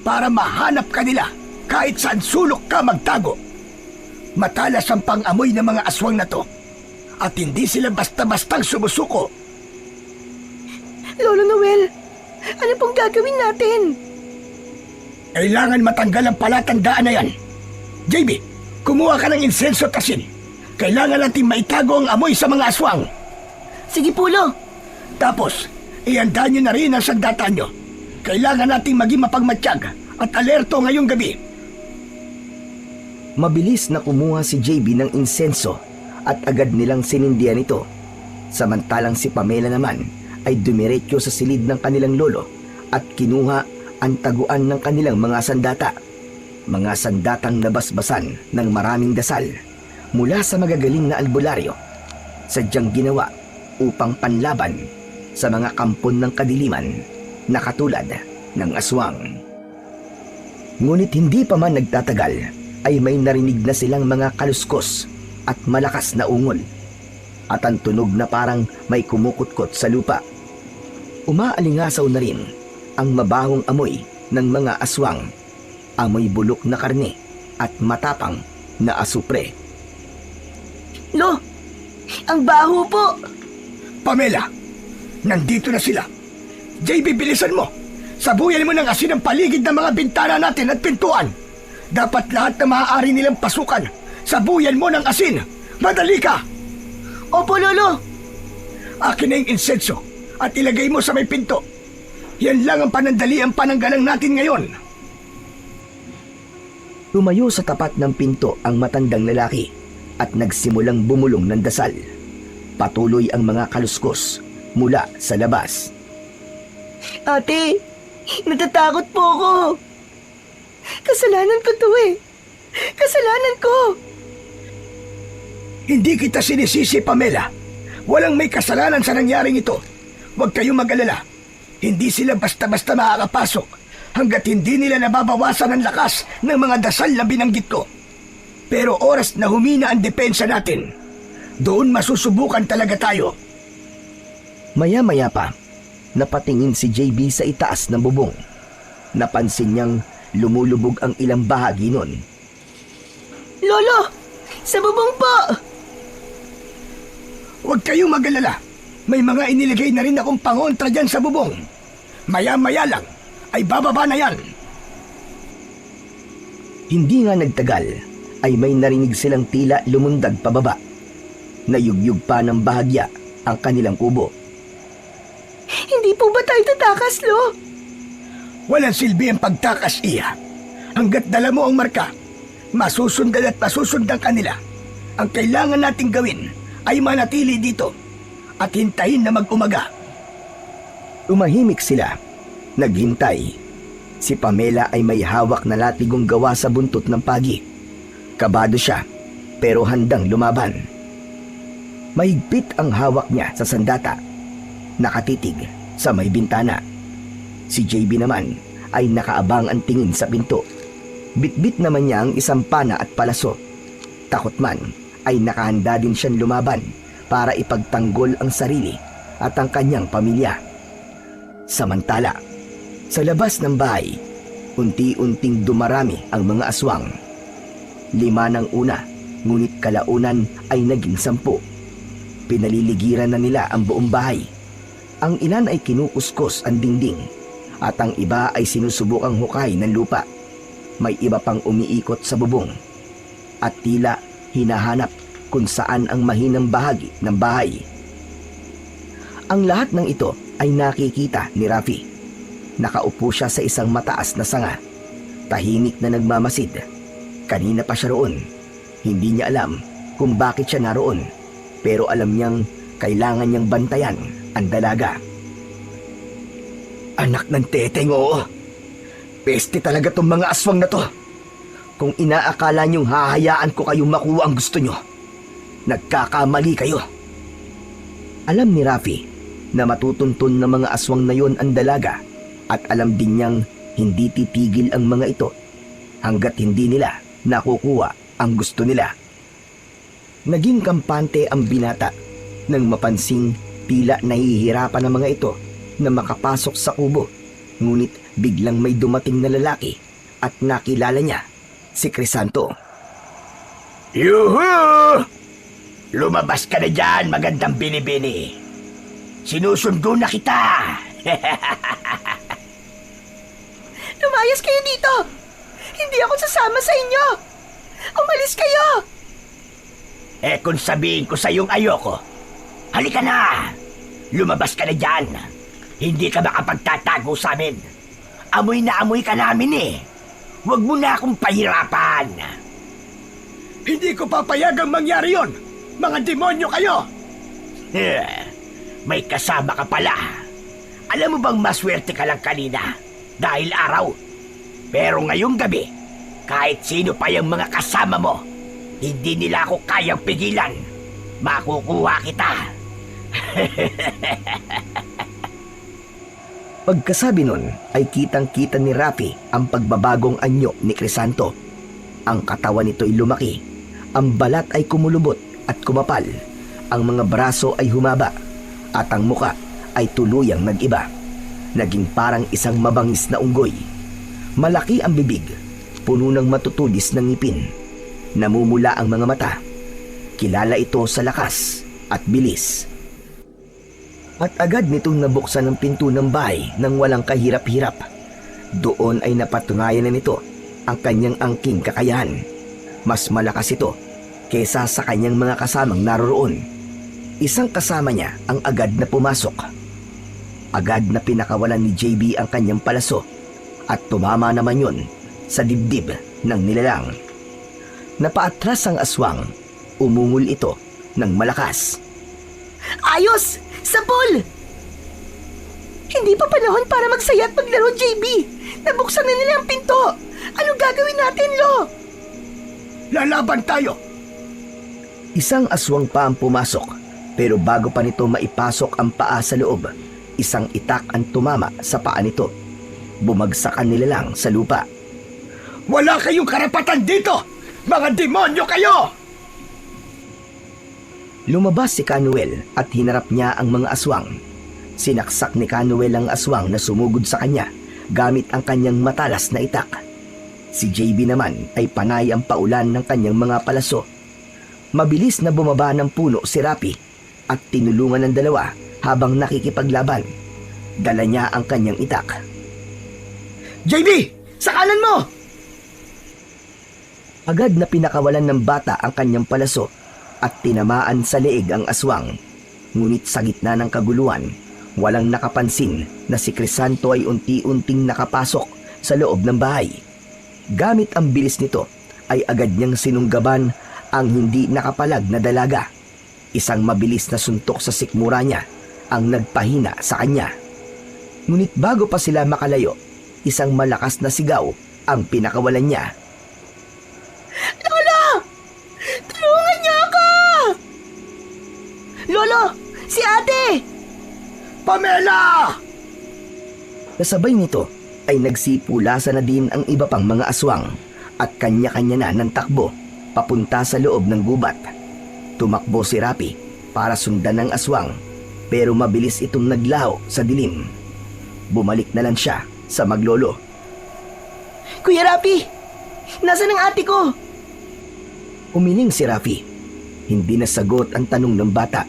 para mahanap ka nila kahit saan sulok ka magtago. Matalas ang pang-amoy ng mga aswang na to at hindi sila basta-bastang sumusuko. Lolo Noel, ano pong gagawin natin? Kailangan matanggal ang palatandaan na yan. JB, kumuha ka ng insenso at asin. Kailangan natin maitago ang amoy sa mga aswang. Sige po, Lo. Tapos, ihanda nyo na rin ang sandata nyo. Kailangan nating maging mapagmatsyag at alerto ngayong gabi. Mabilis na kumuha si JB ng insenso at agad nilang sinindihan ito. Samantalang si Pamela naman ay dumiretso sa silid ng kanilang lolo at kinuha ang taguan ng kanilang mga sandata. Mga sandatang nabasbasan ng maraming dasal mula sa magagaling na albularyo. Sadyang ginawa upang panlaban sa mga kampon ng kadiliman na katulad ng aswang. Ngunit hindi pa man nagtatagal ay may narinig na silang mga kaluskos at malakas na ungol at ang tunog na parang may kumukutkot sa lupa. Umaalingasaw na rin ang mabahong amoy ng mga aswang, amoy bulok na karne at matapang na asupre. Lo, ang baho po. Pamela, nandito na sila. JB, bilisan mo. Sabuyan mo ng asin ang paligid ng mga bintana natin at pintuan. Dapat lahat na maaari nilang pasukan. Sabuyan mo ng asin. Madali ka! Opo, Lolo. Akin na yung insenso at ilagay mo sa may pinto. Yan lang ang panandaliang pananggalang natin ngayon. Tumayo sa tapat ng pinto ang matandang lalaki at nagsimulang bumulong ng dasal. Patuloy ang mga kaluskos mula sa labas. Ate, natatakot po ako. Kasalanan ko to eh. Kasalanan ko. Hindi kita sinisisi, Pamela. Walang may kasalanan sa nangyaring ito. Huwag kayong mag-alala. Hindi sila basta-basta makakapasok hanggat hindi nila nababawasan ang lakas ng mga dasal na binanggit ko. Pero oras na humina ang depensa natin, doon masusubukan talaga tayo. Maya-maya pa, napatingin si JB sa itaas ng bubong. Napansin niyang lumulubog ang ilang bahagi nun. Lolo, sa bubong po. Huwag kayong mag-alala. May mga inilagay na rin akong pangontra dyan sa bubong. Maya-maya lang ay bababa na yan. Hindi nga nagtagal ay may narinig silang tila lumundag pababa. Nayugyug pa ng bahagya ang kanilang kubo. Hindi po ba tayo tatakas, Lo? Walang silbi ang pagtakas, Iya. Hanggat dala mo ang marka, masusundan at masusundan kanila. Ang kailangan nating gawin ay manatili dito at hintayin na mag-umaga. Umahimik sila. Naghintay. Si Pamela ay may hawak na latigong gawa sa buntot ng pagi. Kabado siya, pero handang lumaban. Mahigpit ang hawak niya sa sandata. Nakatitig sa may bintana. Si JB naman ay nakaabang ang tingin sa pinto. Bitbit naman niya ang isang pana at palaso. Takot man ay nakahanda din siyang lumaban para ipagtanggol ang sarili at ang kanyang pamilya. Samantala, sa labas ng bahay, unti-unting dumarami ang mga aswang. 5 ng una, ngunit kalaunan ay naging 10. Pinaliligiran na nila ang buong bahay. Ang ilan ay kinukuskos ang dingding at ang iba ay sinusubukang hukay ng lupa. May iba pang umiikot sa bubong at tila hinahanap kung saan ang mahinang bahagi ng bahay. Ang lahat ng ito ay nakikita ni Rafi. Nakaupo siya sa isang mataas na sanga. Tahimik na nagmamasid. Kanina pa siya roon. Hindi niya alam kung bakit siya naroon, pero alam niyang kailangan niyang bantayan ang dalaga. Anak ng teteng, oo. Peste talaga tong mga aswang na to. Kung inaakala niyong hahayaan ko kayong makuha ang gusto niyo, nagkakamali kayo. Alam ni Rafi na matutuntun ng mga aswang na yon ang dalaga at alam din niyang hindi titigil ang mga ito hanggat hindi nila nakukuha ang gusto nila. Naging kampante ang binata nang mapansing tila nahihirapan ang mga ito na makapasok sa kubo. Ngunit biglang may dumating na lalaki at nakilala niya si Crisanto. Yuhu! Lumabas ka na dyan, magandang binibini. Sinusundo na kita. Lumayas kayo dito. Hindi ako sasama sa inyo. Umalis kayo. Kung sabihin ko sa iyong ayoko, halika na. Lumabas ka na dyan. Hindi ka makapagtatago sa amin. Amoy na amoy ka namin eh. Huwag mo na akong pahirapan. Hindi ko papayagang mangyari yon. Mga demonyo kayo. May kasama ka pala. Alam mo bang maswerte ka lang kanina dahil araw? Pero ngayong gabi, kahit sino pa yung mga kasama mo, hindi nila ako kayang pigilan. Makukuha kita. Pagkasabi nun ay kitang-kita ni Rafi ang pagbabagong anyo ni Crisanto. Ang katawan nito'y lumaki, ang balat ay kumulubot at kumapal, ang mga braso ay humaba, at ang muka ay tuluyang nag-iba. naging parang isang mabangis na unggoy. Malaki ang bibig, puno ng matutudis ng ngipin. Namumula ang mga mata. Kilala ito sa lakas at bilis. At agad nitong nabuksan ang pinto ng bahay nang walang kahirap-hirap. Doon ay napatunayan na nito ang kanyang angking kakayahan. Mas malakas ito kesa sa kanyang mga kasamang naroroon. Isang kasama niya ang agad na pumasok. Agad na pinakawalan ni JB ang kanyang palaso at tumama naman yun sa dibdib ng nilalang. Napaatras ang aswang, umungol ito ng malakas. Ayos! Sapol! Hindi pa panahon para magsaya at maglaro, JB. Nabuksan na nila ang pinto. Ano gagawin natin, Lo? Lalaban tayo! Isang aswang pa ang pumasok, pero bago pa nito maipasok ang paa sa loob, isang itak ang tumama sa paa nito. Bumagsak ang nilalang sa lupa. Wala kayong karapatan dito! Mga demonyo kayo! Lumabas si Canuel at hinarap niya ang mga aswang. Sinaksak ni Canuel ang aswang na sumugod sa kanya gamit ang kanyang matalas na itak. Si JB naman ay panay ang paulan ng kanyang mga palaso. Mabilis na bumaba ng puno si Rapi at tinulungan ng dalawa habang nakikipaglaban. Dala niya ang kanyang itak. JB! Sa kanan mo! Agad na pinakawalan ng bata ang kanyang palaso at tinamaan sa leeg ang aswang. Ngunit sa gitna ng kaguluhan, walang nakapansin na si Crisanto ay unti-unting nakapasok sa loob ng bahay. Gamit ang bilis nito ay agad niyang sinunggaban ang hindi nakapalag na dalaga. Isang mabilis na suntok sa sikmura niya ang nagpahina sa kanya. Ngunit bago pa sila makalayo, isang malakas na sigaw ang pinakawalan niya. Lolo! Tulungan niyo ako! Lolo! Si ate! Pamela! Kasabay nito ay nagsipulasan na din ang iba pang mga aswang at kanya-kanya na ng takbo papunta sa loob ng gubat. Tumakbo si Rapi para sundan ng aswang pero mabilis itong naglaho sa dilim. Bumalik na lang siya sa maglolo. Kuya Rapi! Nasaan ang ate ko? Umiling si Rafi. Hindi nasagot ang tanong ng bata.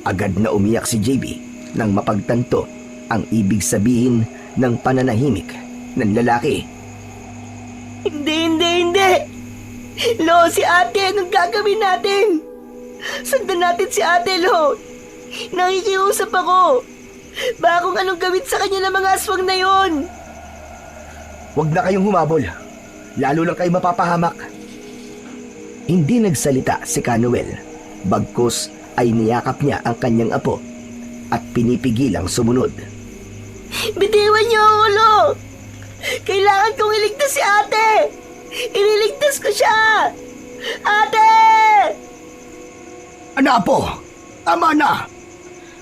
Agad na umiyak si JB nang mapagtanto ang ibig sabihin ng pananahimik ng lalaki. Hindi! Lo, si ate, anong gagawin natin? Sundan natin si ate, Lo. Nakikiusap ako. Baka kung anong gawin sa kanya ng mga aswang na yon. Huwag na kayong humabol. Lalo lang kayo mapapahamak. Hindi nagsalita si Canuel. Bagkus ay niyakap niya ang kanyang apo at pinipigilang sumunod. Bitiwan niyo ako, Lo. Kailangan kong iligtas si ate. Ililigtas ko siya. Ate! Anapo! Ama na!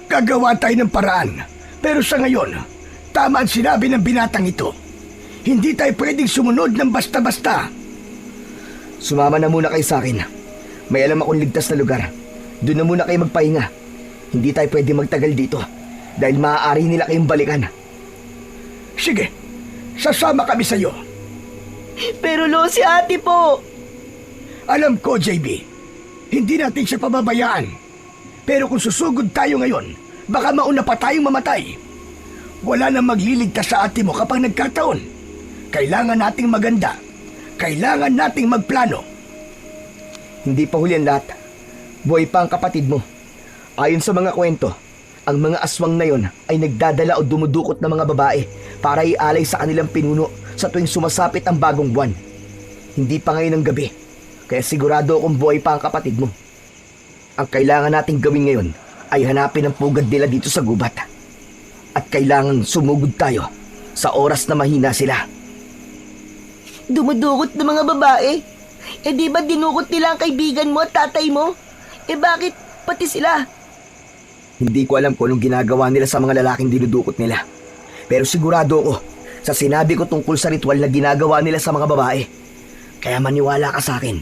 Gagawa tayo ng paraan. Pero sa ngayon, tama ang sinabi ng binatang ito. Hindi tayo pwedeng sumunod ng basta-basta. Sumama na muna kayo sa akin. May alam akong ligtas na lugar. Doon na muna kayo magpahinga. Hindi tayo pwede magtagal dito dahil maaari nila kayong balikan. Sige, sasama kami sa iyo. Pero Lo, si ate po. Alam ko, JB, hindi natin siya pababayaan. Pero kung susugod tayo ngayon, baka mauna pa tayong mamatay. Wala nang magliligtas sa ate mo kapag nagkataon. Kailangan nating maganda. Kailangan nating magplano. Hindi pa huli ang lahat. Buhay pa ang kapatid mo. Ayon sa mga kwento, ang mga aswang na yon ay nagdadala o dumudukot ng mga babae para ialay sa kanilang pinuno sa tuwing sumasapit ang bagong buwan. Hindi pa ngayon ang gabi, kaya sigurado akong buhay pa ang kapatid mo. Ang kailangan nating gawin ngayon ay hanapin ang pugad nila dito sa gubat. At kailangan sumugod tayo sa oras na mahina sila. Dumudukot ng mga babae? Eh di ba dinukot nila ang kaibigan mo at tatay mo? Eh bakit pati sila? Hindi ko alam kung anong ginagawa nila sa mga lalaking dinudukot nila. Pero sigurado ako sa sinabi ko tungkol sa ritual na ginagawa nila sa mga babae. Kaya maniwala ka sa akin.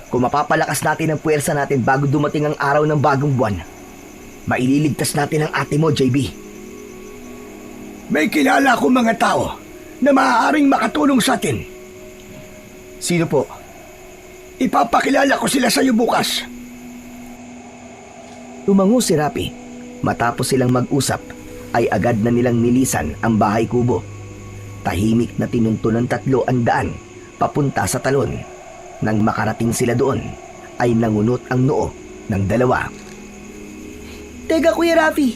Kung mapapalakas natin ang puwersa natin bago dumating ang araw ng bagong buwan, maililigtas natin ang ate mo, JB. May kilala akong mga tao na maaaring makatulong sa atin. Sino po? Ipapakilala ko sila sa iyo bukas. Tumango si Rapi. Matapos silang mag-usap, ay agad na nilang nilisan ang bahay kubo. Tahimik na tinunto ng tatlo ang daan papunta sa talon. Nang makarating sila doon, ay nangunot ang noo ng dalawa. Teka Kuya Rafi,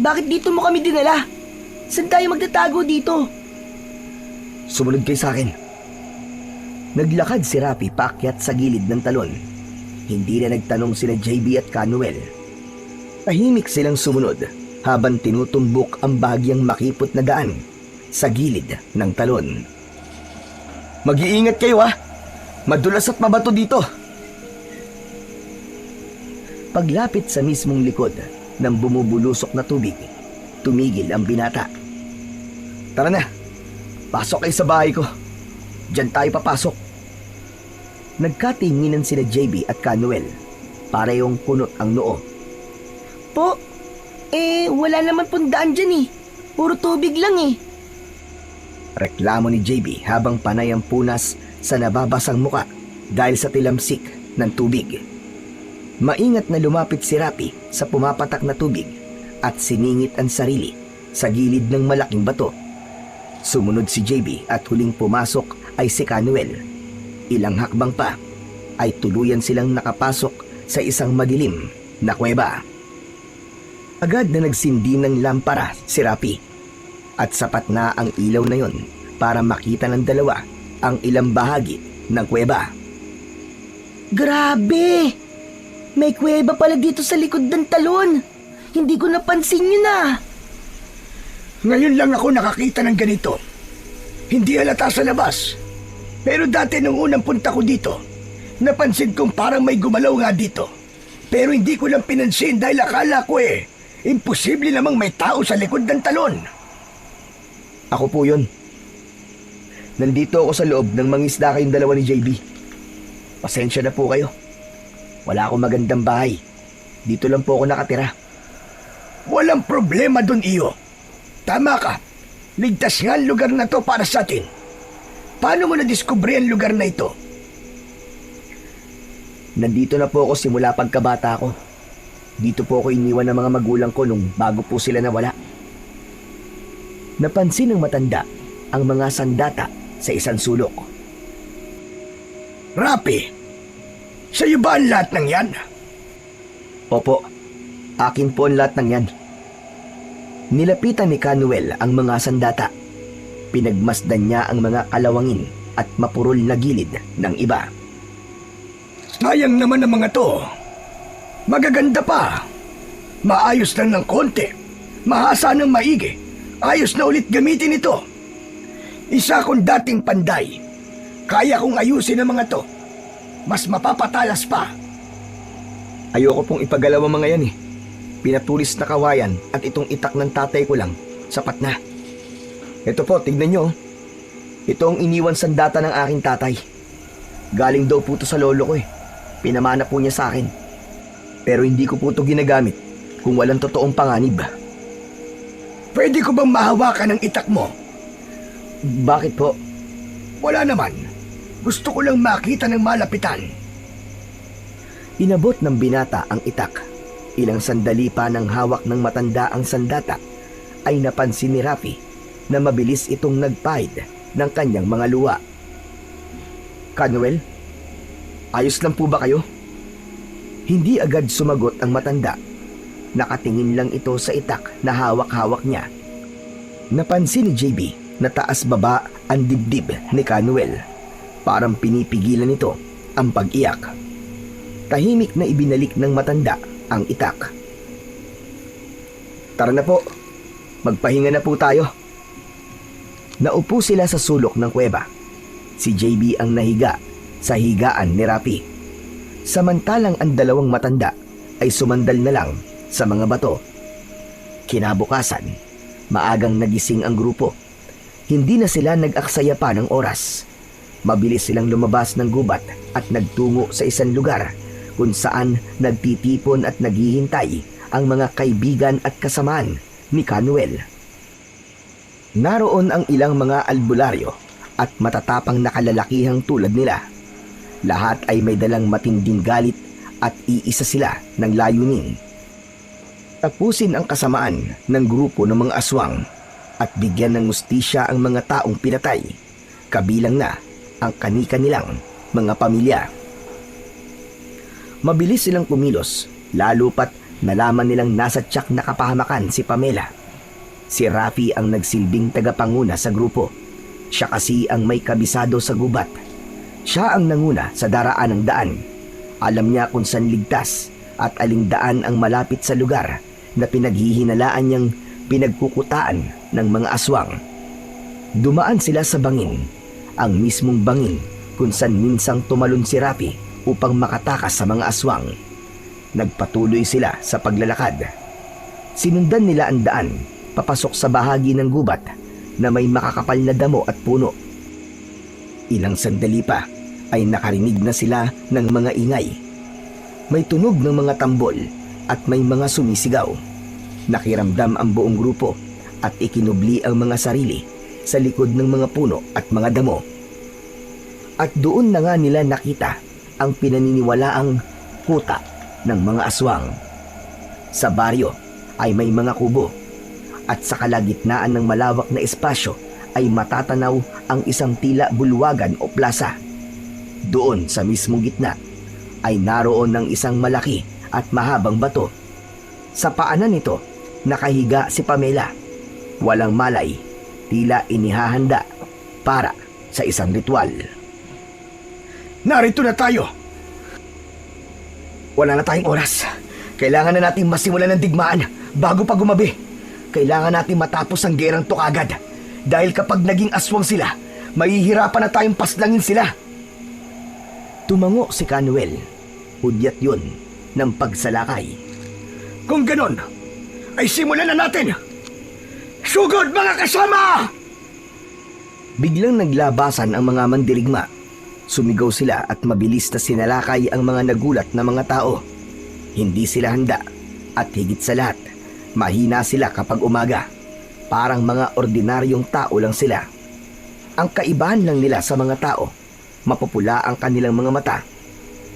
bakit dito mo kami dinala? Saan tayo magtatago dito? Sumunod kayo sa akin. Naglakad si Rapi paakyat sa gilid ng talon. Hindi na nagtanong sina JB at Canuel. Tahimik silang sumunod habang tinutumbok ang bahagyang makipot na daan sa gilid ng talon. Mag-iingat kayo ha! Madulas at mabato dito! Paglapit sa mismong likod ng bumubulusok na tubig, tumigil ang binata. Tara na! Pasok kayo sa bahay ko. Diyan tayo papasok. Nagkatinginan sila JB at Canuel. Parehong kunot ang noo. Po, wala naman pong daan dyan eh. Puro tubig lang eh. Reklamo ni JB habang panay ang punas sa nababasang muka dahil sa tilamsik ng tubig. Maingat na lumapit si Rapi sa pumapatak na tubig at siningit ang sarili sa gilid ng malaking bato. Sumunod si JB at huling pumasok ay si Canuel. Ilang hakbang pa ay tuluyan silang nakapasok sa isang madilim na kuweba. Agad na nagsindi ng lampara si Rapi at sapat na ang ilaw na yon para makita ng dalawa ang ilang bahagi ng kuweba. Grabe! May kuweba pala dito sa likod ng talon. Hindi ko napansin yun ah. Ngayon lang ako nakakita ng ganito. Hindi halata sa labas. Pero dati nung unang punta ko dito, napansin kong parang may gumalaw nga dito. Pero hindi ko lang pinansin dahil akala ko imposible namang may tao sa likod ng talon. Ako po yun. Nandito ako sa loob ng mangisda kayong dalawa ni JB. Pasensya na po kayo. Wala akong magandang bahay. Dito lang po ako nakatira. Walang problema dun, iyo. Tama ka. Ligtas nga ang lugar na to para sa atin. Paano mo nadiskubre ang lugar na ito? Nandito na po ako simula pagkabata ko. Dito po ako iniwan ng mga magulang ko nung bago po sila nawala. Napansin ng matanda ang mga sandata sa isang sulok. Rapi, sa'yo ba ang lahat ng yan? Opo, akin po ang lahat ng yan. Nilapitan ni Canuel ang mga sandata. Pinagmasdan niya ang mga kalawangin at mapurol na gilid ng iba. Sayang naman ang mga to. Magaganda pa. Maayos lang ng konti. Mahasa ng maigi. Ayos na ulit gamitin ito. Isa akong dating panday. Kaya kong ayusin ang mga to. Mas mapapatalas pa. Ayoko pong ipagalaw ang mga yan eh. Pinatulis na kawayan at itong itak ng tatay ko lang, sapat na. Ito po, tignan nyo. Ito ang iniwan sandata ng aking tatay. Galing daw po ito sa lolo ko eh. Pinamana po niya sa akin. Pero hindi ko po ito ginagamit kung walang totoong panganib. Pwede ko bang mahawakan ang itak mo? Bakit po? Wala naman. Gusto ko lang makita ng malapitan. Inabot ng binata ang itak. Ilang sandali pa nang hawak ng matanda ang sandata ay napansin ni Rafi na mabilis itong nagpahid ng kanyang mga luha. Canuel, ayos lang po ba kayo? Hindi agad sumagot ang matanda. Nakatingin lang ito sa itak na hawak-hawak niya. Napansin ni JB na taas-baba ang dibdib ni Canuel. Parang pinipigilan nito ang pag-iyak. Tahimik na ibinalik ng matanda ang itak. Tara na po, magpahinga na po tayo. Naupo sila sa sulok ng kuweba. Si JB ang nahiga sa higaan ni Rapi. Samantalang ang dalawang matanda ay sumandal na lang sa mga bato. Kinabukasan, maagang nagising ang grupo. Hindi na sila nag-aksaya pa ng oras. Mabilis silang lumabas ng gubat at nagtungo sa isang lugar kung saan nagtitipon at naghihintay ang mga kaibigan at kasamaan ni Canuel. Naroon ang ilang mga albularyo at matatapang na kalalakihang tulad nila. Lahat ay may dalang matinding galit at iisa sila ng layunin. Tapusin ang kasamaan ng grupo ng mga aswang at bigyan ng hustisya ang mga taong pinatay, kabilang na ang kani-kanilang mga pamilya. Mabilis silang kumilos, lalo pat nalaman nilang nasa tiyak na kapahamakan si Pamela. Si Rafi ang nagsilbing tagapanguna sa grupo. Siya kasi ang may kabisado sa gubat. Siya ang nanguna sa daraan ng daan. Alam niya kung saan ligtas at aling daan ang malapit sa lugar na pinaghihinalaan niyang pinagkukutaan ng mga aswang. Dumaan sila sa bangin, ang mismong bangin kung saan minsang tumalon si Rafi upang makatakas sa mga aswang. Nagpatuloy sila sa paglalakad. Sinundan nila ang daan papasok sa bahagi ng gubat na may makakapal na damo at puno. Ilang sandali pa ay nakarinig na sila ng mga ingay. May tunog ng mga tambol at may mga sumisigaw. Nakiramdam ang buong grupo at ikinubli ang mga sarili sa likod ng mga puno at mga damo. At doon na nga nila nakita ang pinaniniwalaang kuta ng mga aswang. Sa baryo ay may mga kubo at sa kalagitnaan ng malawak na espasyo ay matatanaw ang isang tila bulwagan o plaza. Doon sa mismong gitna ay naroon ng isang malaki at mahabang bato. Sa paanan nito nakahiga si Pamela. Walang malay, tila inihahanda para sa isang ritual. Narito na tayo! Wala na tayong oras. Kailangan na natin masimulan ng digmaan bago pa gumabi. Kailangan natin matapos ang gerang to agad. Dahil kapag naging aswang sila, mahihirapan na tayong paslangin sila. Tumango si Canuel. Hudyat yun ng pagsalakay. Kung ganon, ay simulan na natin! Sugod mga kasama! Biglang naglabasan ang mga mandirigma. Sumigaw sila at mabilis na sinalakay ang mga nagulat na mga tao. Hindi sila handa at higit sa lahat, mahina sila kapag umaga. Parang mga ordinaryong tao lang sila. Ang kaibahan lang nila sa mga tao, mapupula ang kanilang mga mata.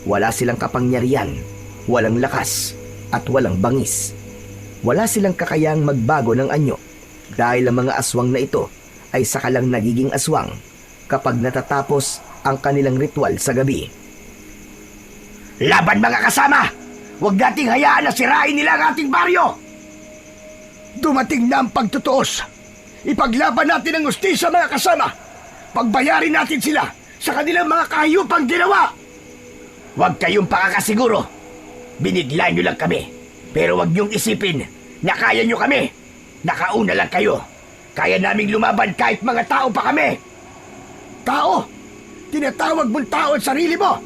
Wala silang kapangyarihan, walang lakas, at walang bangis. Wala silang kakayang magbago ng anyo dahil ang mga aswang na ito ay sakalang nagiging aswang kapag natatapos ang kanilang ritual sa gabi. Laban mga kasama! Huwag nating hayaan na sirain nila ang ating baryo! Dumating na ang pagtutuos. Ipaglaban natin ang hustisya mga kasama. Pagbayarin natin sila sa kanilang mga kahiyupang ginawa. Huwag kayong pakakasiguro. Binigla nyo lang kami. Pero huwag nyong isipin na kaya nyo kami. Nakauna lang kayo. Kaya naming lumaban kahit mga tao pa kami. Tao? Tinatawag mong tao ang sarili mo?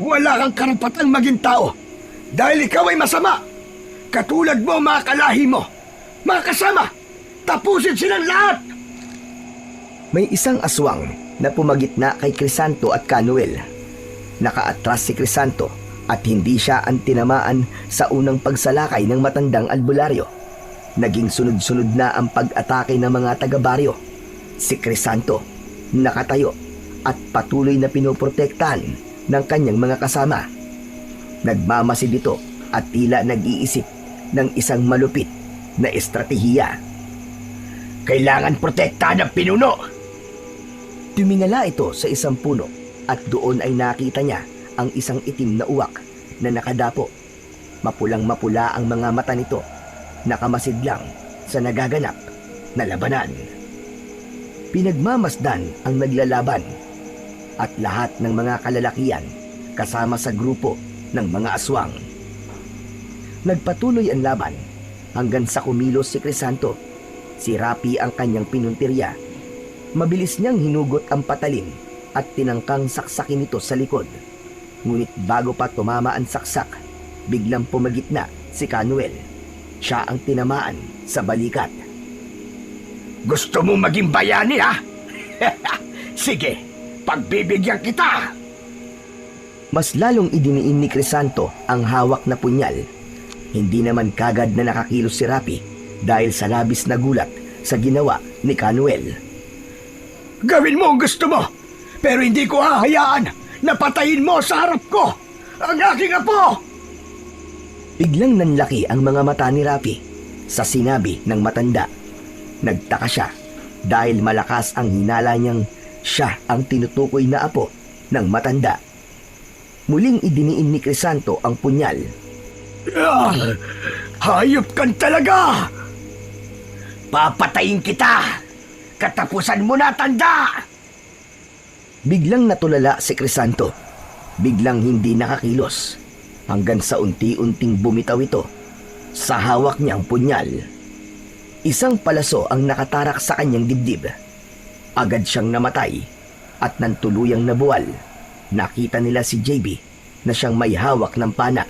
Wala kang karapatang maging tao. Dahil ikaw ay masama. Katulad mo mga kalahi mo. Mga kasama, tapusin silang lahat! May isang aswang na pumagitna kay Crisanto at Canuel. Nakaatras si Crisanto at hindi siya ang tinamaan sa unang pagsalakay ng matandang albularyo. Naging sunod-sunod na ang pag-atake ng mga taga-baryo. Si Crisanto nakatayo at patuloy na pinoprotektahan ng kanyang mga kasama. Nagmamasid ito at tila nag-iisip ng isang malupit na estratehiya. Kailangan protektahan ang pinuno! Tumingala ito sa isang puno at doon ay nakita niya ang isang itim na uwak na nakadapo. Mapulang-mapula ang mga mata nito, nakamasid lang sa nagaganap na labanan. Pinagmamasdan ang naglalaban at lahat ng mga kalalakian kasama sa grupo ng mga aswang. Nagpatuloy ang laban hanggang sa kumilos si Crisanto. Si Rapi ang kanyang pinuntirya. Mabilis niyang hinugot ang patalim at tinangkang saksakin ito sa likod. Ngunit bago pa tumama ang saksak, biglang pumagitna si Canuel. Siya ang tinamaan sa balikat. Gusto mo maging bayani, ha? Sige, pagbibigyan kita! Mas lalong idiniin ni Crisanto ang hawak na punyal. Hindi naman kagad na nakakilos si Rapi dahil sa labis na gulat sa ginawa ni Canuel. Gawin mo ang gusto mo, pero hindi ko hahayaan na patayin mo sa harap ko ang aking apo! Biglang nanlaki ang mga mata ni Rafi sa sinabi ng matanda. Nagtaka siya dahil malakas ang hinala niyang siya ang tinutukoy na apo ng matanda. Muling idiniin ni Crisanto ang punyal. Hayop kan talaga! Papatayin kita! Katapusan mo na, tanda! Biglang natulala si Crisanto. Biglang hindi nakakilos hanggang sa unti-unting bumitaw ito sa hawak niyang punyal. Isang palaso ang nakatarak sa kanyang dibdib. Agad siyang namatay at nang tuluyang nabuwal, nakita nila si JB na siyang may hawak ng pana,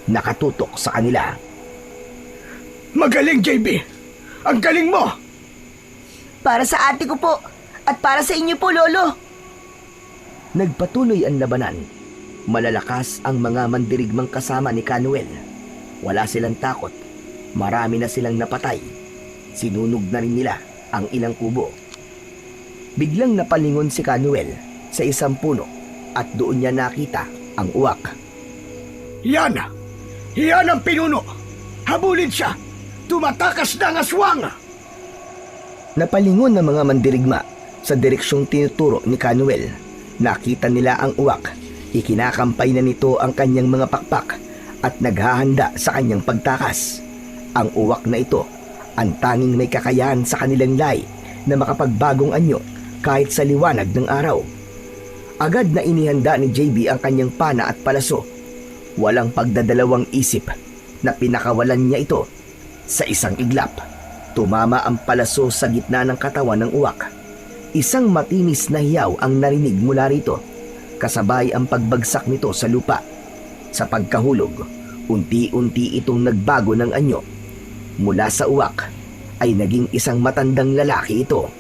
nakatutok sa kanila. Magaling, JB! Ang galing mo! Para sa ate ko po at para sa inyo po, Lolo. Nagpatuloy ang labanan. Malalakas ang mga mandirigmang kasama ni Canuel. Wala silang takot. Marami na silang napatay. Sinunog na rin nila ang ilang kubo. Biglang napalingon si Canuel sa isang puno at doon niya nakita ang uwak. Yan! Yan ang pinuno! Habulin siya! Tumatakas na ang aswang! Napalingon ng mga mandirigma sa direksyong tinuturo ni Canuel. Nakita nila ang uwak. Ikinakampay na nito ang kanyang mga pakpak at naghahanda sa kanyang pagtakas. Ang uwak na ito, ang tanging may kakayahan sa kanilang lahi na makapagbagong anyo kahit sa liwanag ng araw. Agad na inihanda ni JB ang kanyang pana at palaso. Walang pagdadalawang isip na pinakawalan niya ito. Sa isang iglap, tumama ang palaso sa gitna ng katawan ng uwak. Isang matinis na hiyaw ang narinig mula rito, kasabay ang pagbagsak nito sa lupa. Sa pagkahulog, unti-unti itong nagbago ng anyo. Mula sa uwak ay naging isang matandang lalaki ito.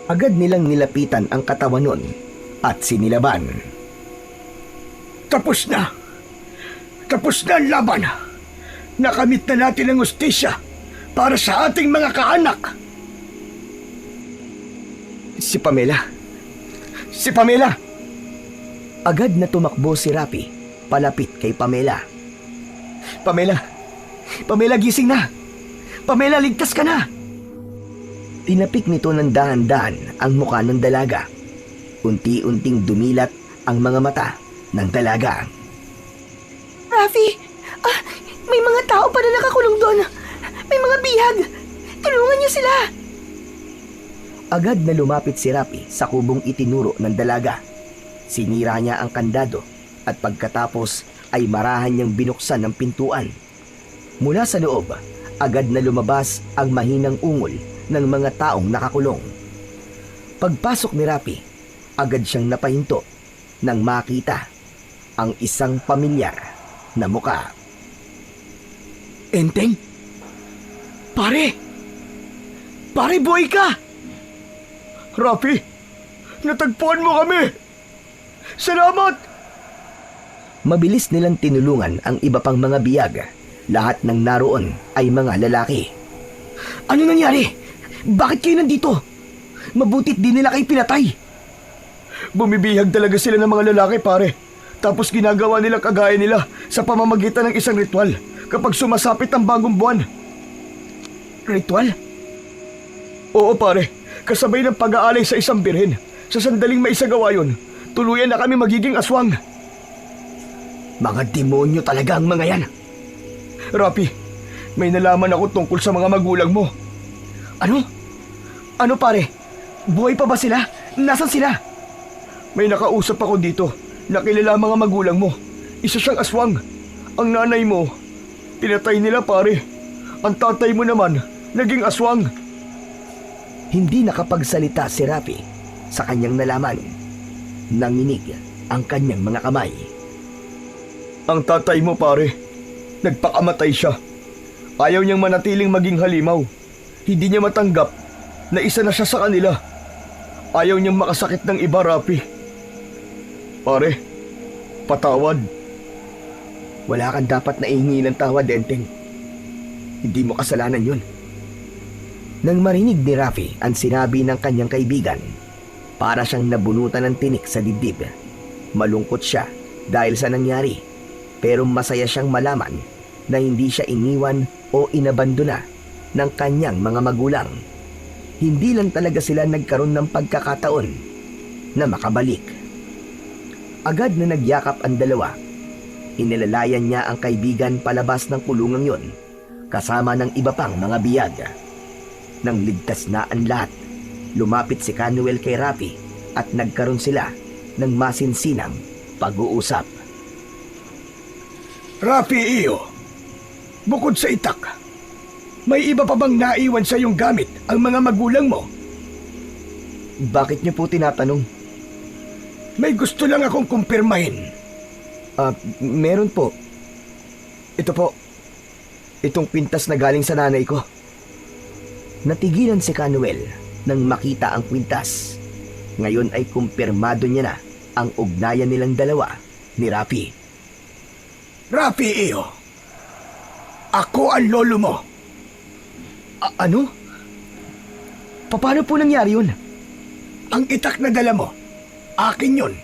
Agad nilang nilapitan ang katawan nun at sinilaban. Tapos na! Tapos na ang laban! Nakamit na natin ang hustisya para sa ating mga kaanak! Si Pamela! Si Pamela! Agad na tumakbo si Rapi palapit kay Pamela. Pamela! Pamela, gising na! Pamela, ligtas ka na! Tinapik nito ng dahan-dahan ang mukha ng dalaga. Unti-unting dumilat ang mga mata ng dalaga. Rafi, may mga tao pa na nakakulong doon. May mga bihag. Tulungan niyo sila. Agad na lumapit si Rapi sa kubong itinuro ng dalaga. Sinira niya ang kandado at pagkatapos ay marahan niyang binuksan ng pintuan. Mula sa loob, agad na lumabas ang mahinang ungol ng mga taong nakakulong. Pagpasok ni Rapi, agad siyang napahinto nang makita ang isang pamilyar na muka. Enteng? Pare! Pare, buhay ka! Rafi, natagpuan mo kami! Salamat! Mabilis nilang tinulungan ang iba pang mga biyag. Lahat ng naroon ay mga lalaki. Ano nangyari? Bakit kayo nandito? Mabutit di nila kayo pinatay. Bumibihag talaga sila ng mga lalaki, pare. Tapos ginagawa nila kagaya nila sa pamamagitan ng isang ritual kapag sumasapit ang bagong buwan. Ritual? Oo, pare. Kasabay ng pag-aalay sa isang birhen. Sa sandaling maisagawa yun, tuluyan na kami magiging aswang. Mga demonyo talaga ang mga yan. Rapi, may nalaman ako tungkol sa mga magulang mo. Ano? Ano pare? Buhay pa ba sila? Nasaan sila? May nakausap ako dito na kilala mga magulang mo. Isa siyang aswang. Ang nanay mo, pinatay nila, pare. Ang tatay mo naman, naging aswang. Hindi nakapagsalita si Rafi sa kanyang nalaman. Nanginig ang kanyang mga kamay. Ang tatay mo, pare, nagpakamatay siya. Ayaw niyang manatiling maging halimaw. Hindi niya matanggap na isa na siya sa kanila. Ayaw niyang makasakit ng iba, Rafi. Pare, patawad. Wala kang dapat na ihingi ng tawad, Enteng. Hindi mo kasalanan yun. Nang marinig ni Rafi ang sinabi ng kanyang kaibigan, para siyang nabunutan ng tinik sa dibdib. Malungkot siya dahil sa nangyari, pero masaya siyang malaman na hindi siya iniwan o inabandona ng kanyang mga magulang. Hindi lang talaga sila nagkaroon ng pagkakataon na makabalik. Agad na nagyakap ang dalawa. Inilalayan niya ang kaibigan palabas ng kulungang yon, kasama ng iba pang mga biyag. Nang ligtas na ang lahat, lumapit si Canuel kay Rafi at nagkaroon sila ng masinsinang pag-uusap. Rafi iyo, bukod sa itak, may iba pa bang naiwan sa iyong gamit ang mga magulang mo? Bakit niyo po tinatanong? May gusto lang akong kumpirmahin. Meron po. Ito po. Itong kwintas na galing sa nanay ko. Natigilan si Canuel nang makita ang kwintas. Ngayon ay kumpirmado niya na ang ugnayan nilang dalawa ni Rafi. Rafi iyo, ako ang lolo mo. Ano? Paano po nangyari yun? Ang itak na dala mo, akin yun.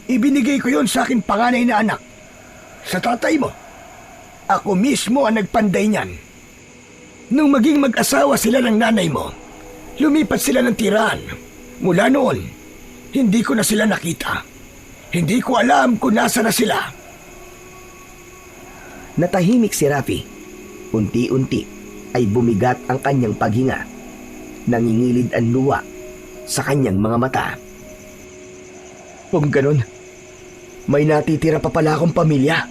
Ibinigay ko yun sa aking panganay na anak. Sa tatay mo, ako mismo ang nagpanday niyan. Nung maging mag-asawa sila ng nanay mo, lumipat sila ng tirahan. Mula noon, hindi ko na sila nakita. Hindi ko alam kung nasa na sila. Natahimik si Rafi. Unti-unti ay bumigat ang kanyang paghinga. Nangingilid ang luha sa kanyang mga mata. Kung ganun, may natitira pa pala akong pamilya.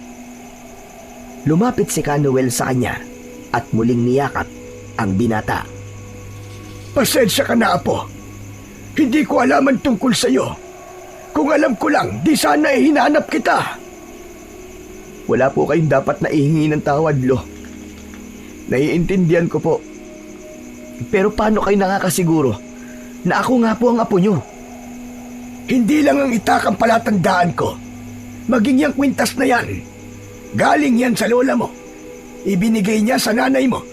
Lumapit si Canuel sa kanya at muling niyakap ang binata. Pasensya ka na, Apo. Hindi ko alam ang tungkol sa iyo. Kung alam ko lang, di sana hinanap kita. Wala po kayong dapat na ihingi ng tawad, Lo. Naiintindihan ko po. Pero paano kayo nakakasiguro na ako nga po ang apo nyo? Hindi lang ang itak ang palatandaan ko. Maging yung kwintas na yan. Galing yan sa lola mo. Ibinigay niya sa nanay mo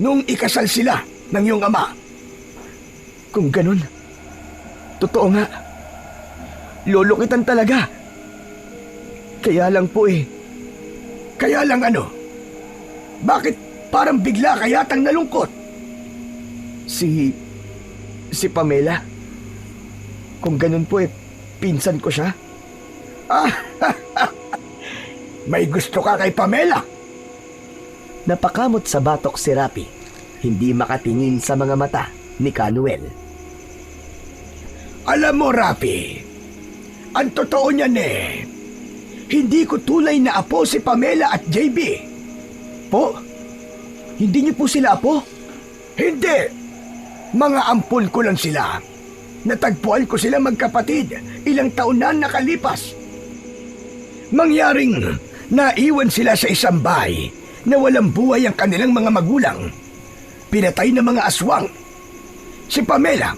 nung ikasal sila ng iyong ama. Kung ganun, totoo nga. Lolo kitan talaga. Kaya lang po eh. Kaya lang ano? Bakit parang bigla ka yatang nalungkot? Si Pamela. Kung ganun po eh, pinsan ko siya. May gusto ka kay Pamela? Napakamot sa batok si Rapi, hindi makatingin sa mga mata ni Canuel. Alam mo, Rapi, ang totoo niyan eh, hindi ko tunay na apo si Pamela at JB. Po? Hindi niyo po sila apo? Hindi! Mga ampon ko lang sila. Natagpuan ko sila magkapatid ilang taon na nakalipas. Mangyaring naiwan sila sa isang bahay na walang buhay ang kanilang mga magulang. Pinatay ng mga aswang. Si Pamela,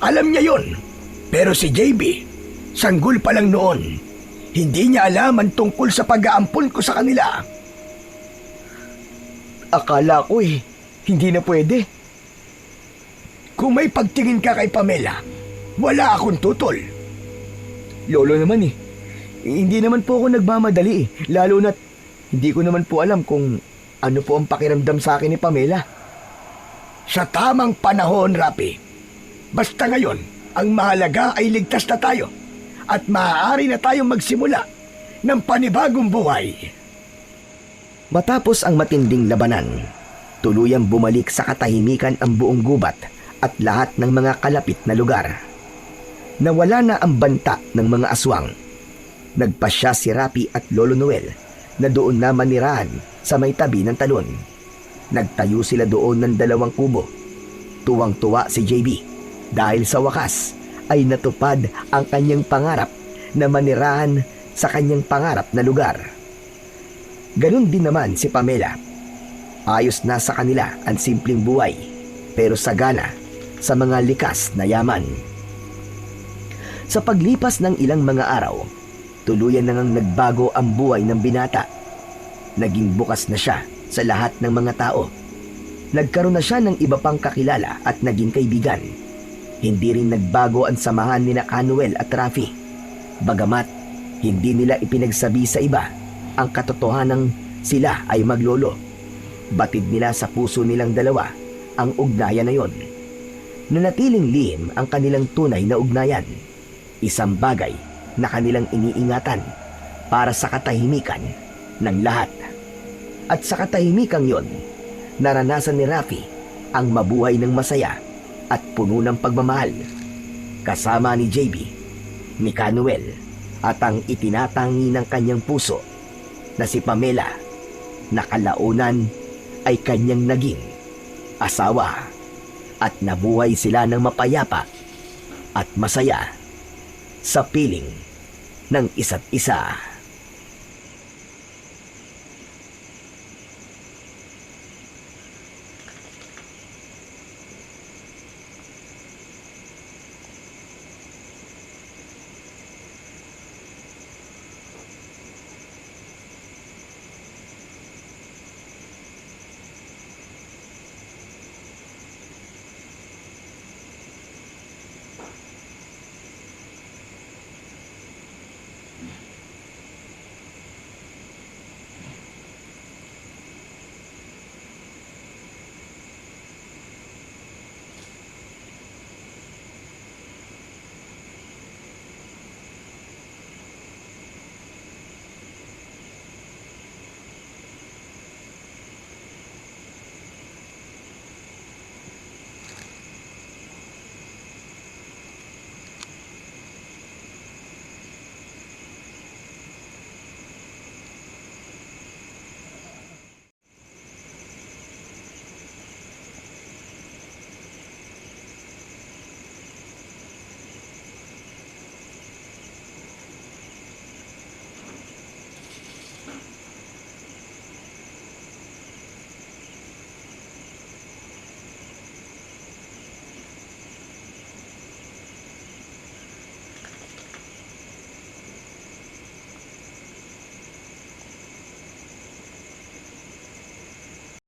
alam niya yon. Pero si JB, sanggol pa lang noon. Hindi niya alam ang tungkol sa pag-aampon ko sa kanila. Akala ko eh, hindi na pwede. Kung may pagtingin ka kay Pamela, wala akong tutol. Lolo naman eh. Hindi naman po ako nagmamadali eh. Lalo na't hindi ko naman po alam kung ano po ang pakiramdam sa akin ni Pamela. Sa tamang panahon, Rapi. Basta ngayon, ang mahalaga ay ligtas na tayo at maaari na tayong magsimula ng panibagong buhay. Matapos ang matinding labanan, tuluyang bumalik sa katahimikan ang buong gubat at lahat ng mga kalapit na lugar. Nawala na ang banta ng mga aswang. Nagpasya si Rapi at Lolo Noel na doon na manirahan sa may tabi ng talon. Nagtayo sila doon ng 2 kubo. Tuwang-tuwa si JB dahil sa wakas ay natupad ang kanyang pangarap na manirahan sa kanyang pangarap na lugar. Ganun din naman si Pamela. Ayos na sa kanila ang simpleng buhay, pero sagana sa mga likas na yaman. Sa paglipas ng ilang mga araw, tuluyan na ngang nagbago ang buhay ng binata. Naging bukas na siya sa lahat ng mga tao. Nagkaroon na siya ng iba pang kakilala at naging kaibigan. Hindi rin nagbago ang samahan ni Canuel at Rafi. Bagamat hindi nila ipinagsabi sa iba ang katotohanang sila ay maglolo. Batid nila sa puso nilang dalawa ang ugnayan na yon. Nanatiling lihim ang kanilang tunay na ugnayan. Isang bagay na kanilang iniingatan para sa katahimikan ng lahat. At sa katahimikang yon, naranasan ni Rafi ang mabuhay ng masaya at puno ng pagmamahal. Kasama ni JB, ni Canuel, at ang itinatangi ng kanyang puso na si Pamela, na kalaunan ay kanyang naging asawa, at nabuhay sila ng mapayapa at masaya sa piling ng isa't isa.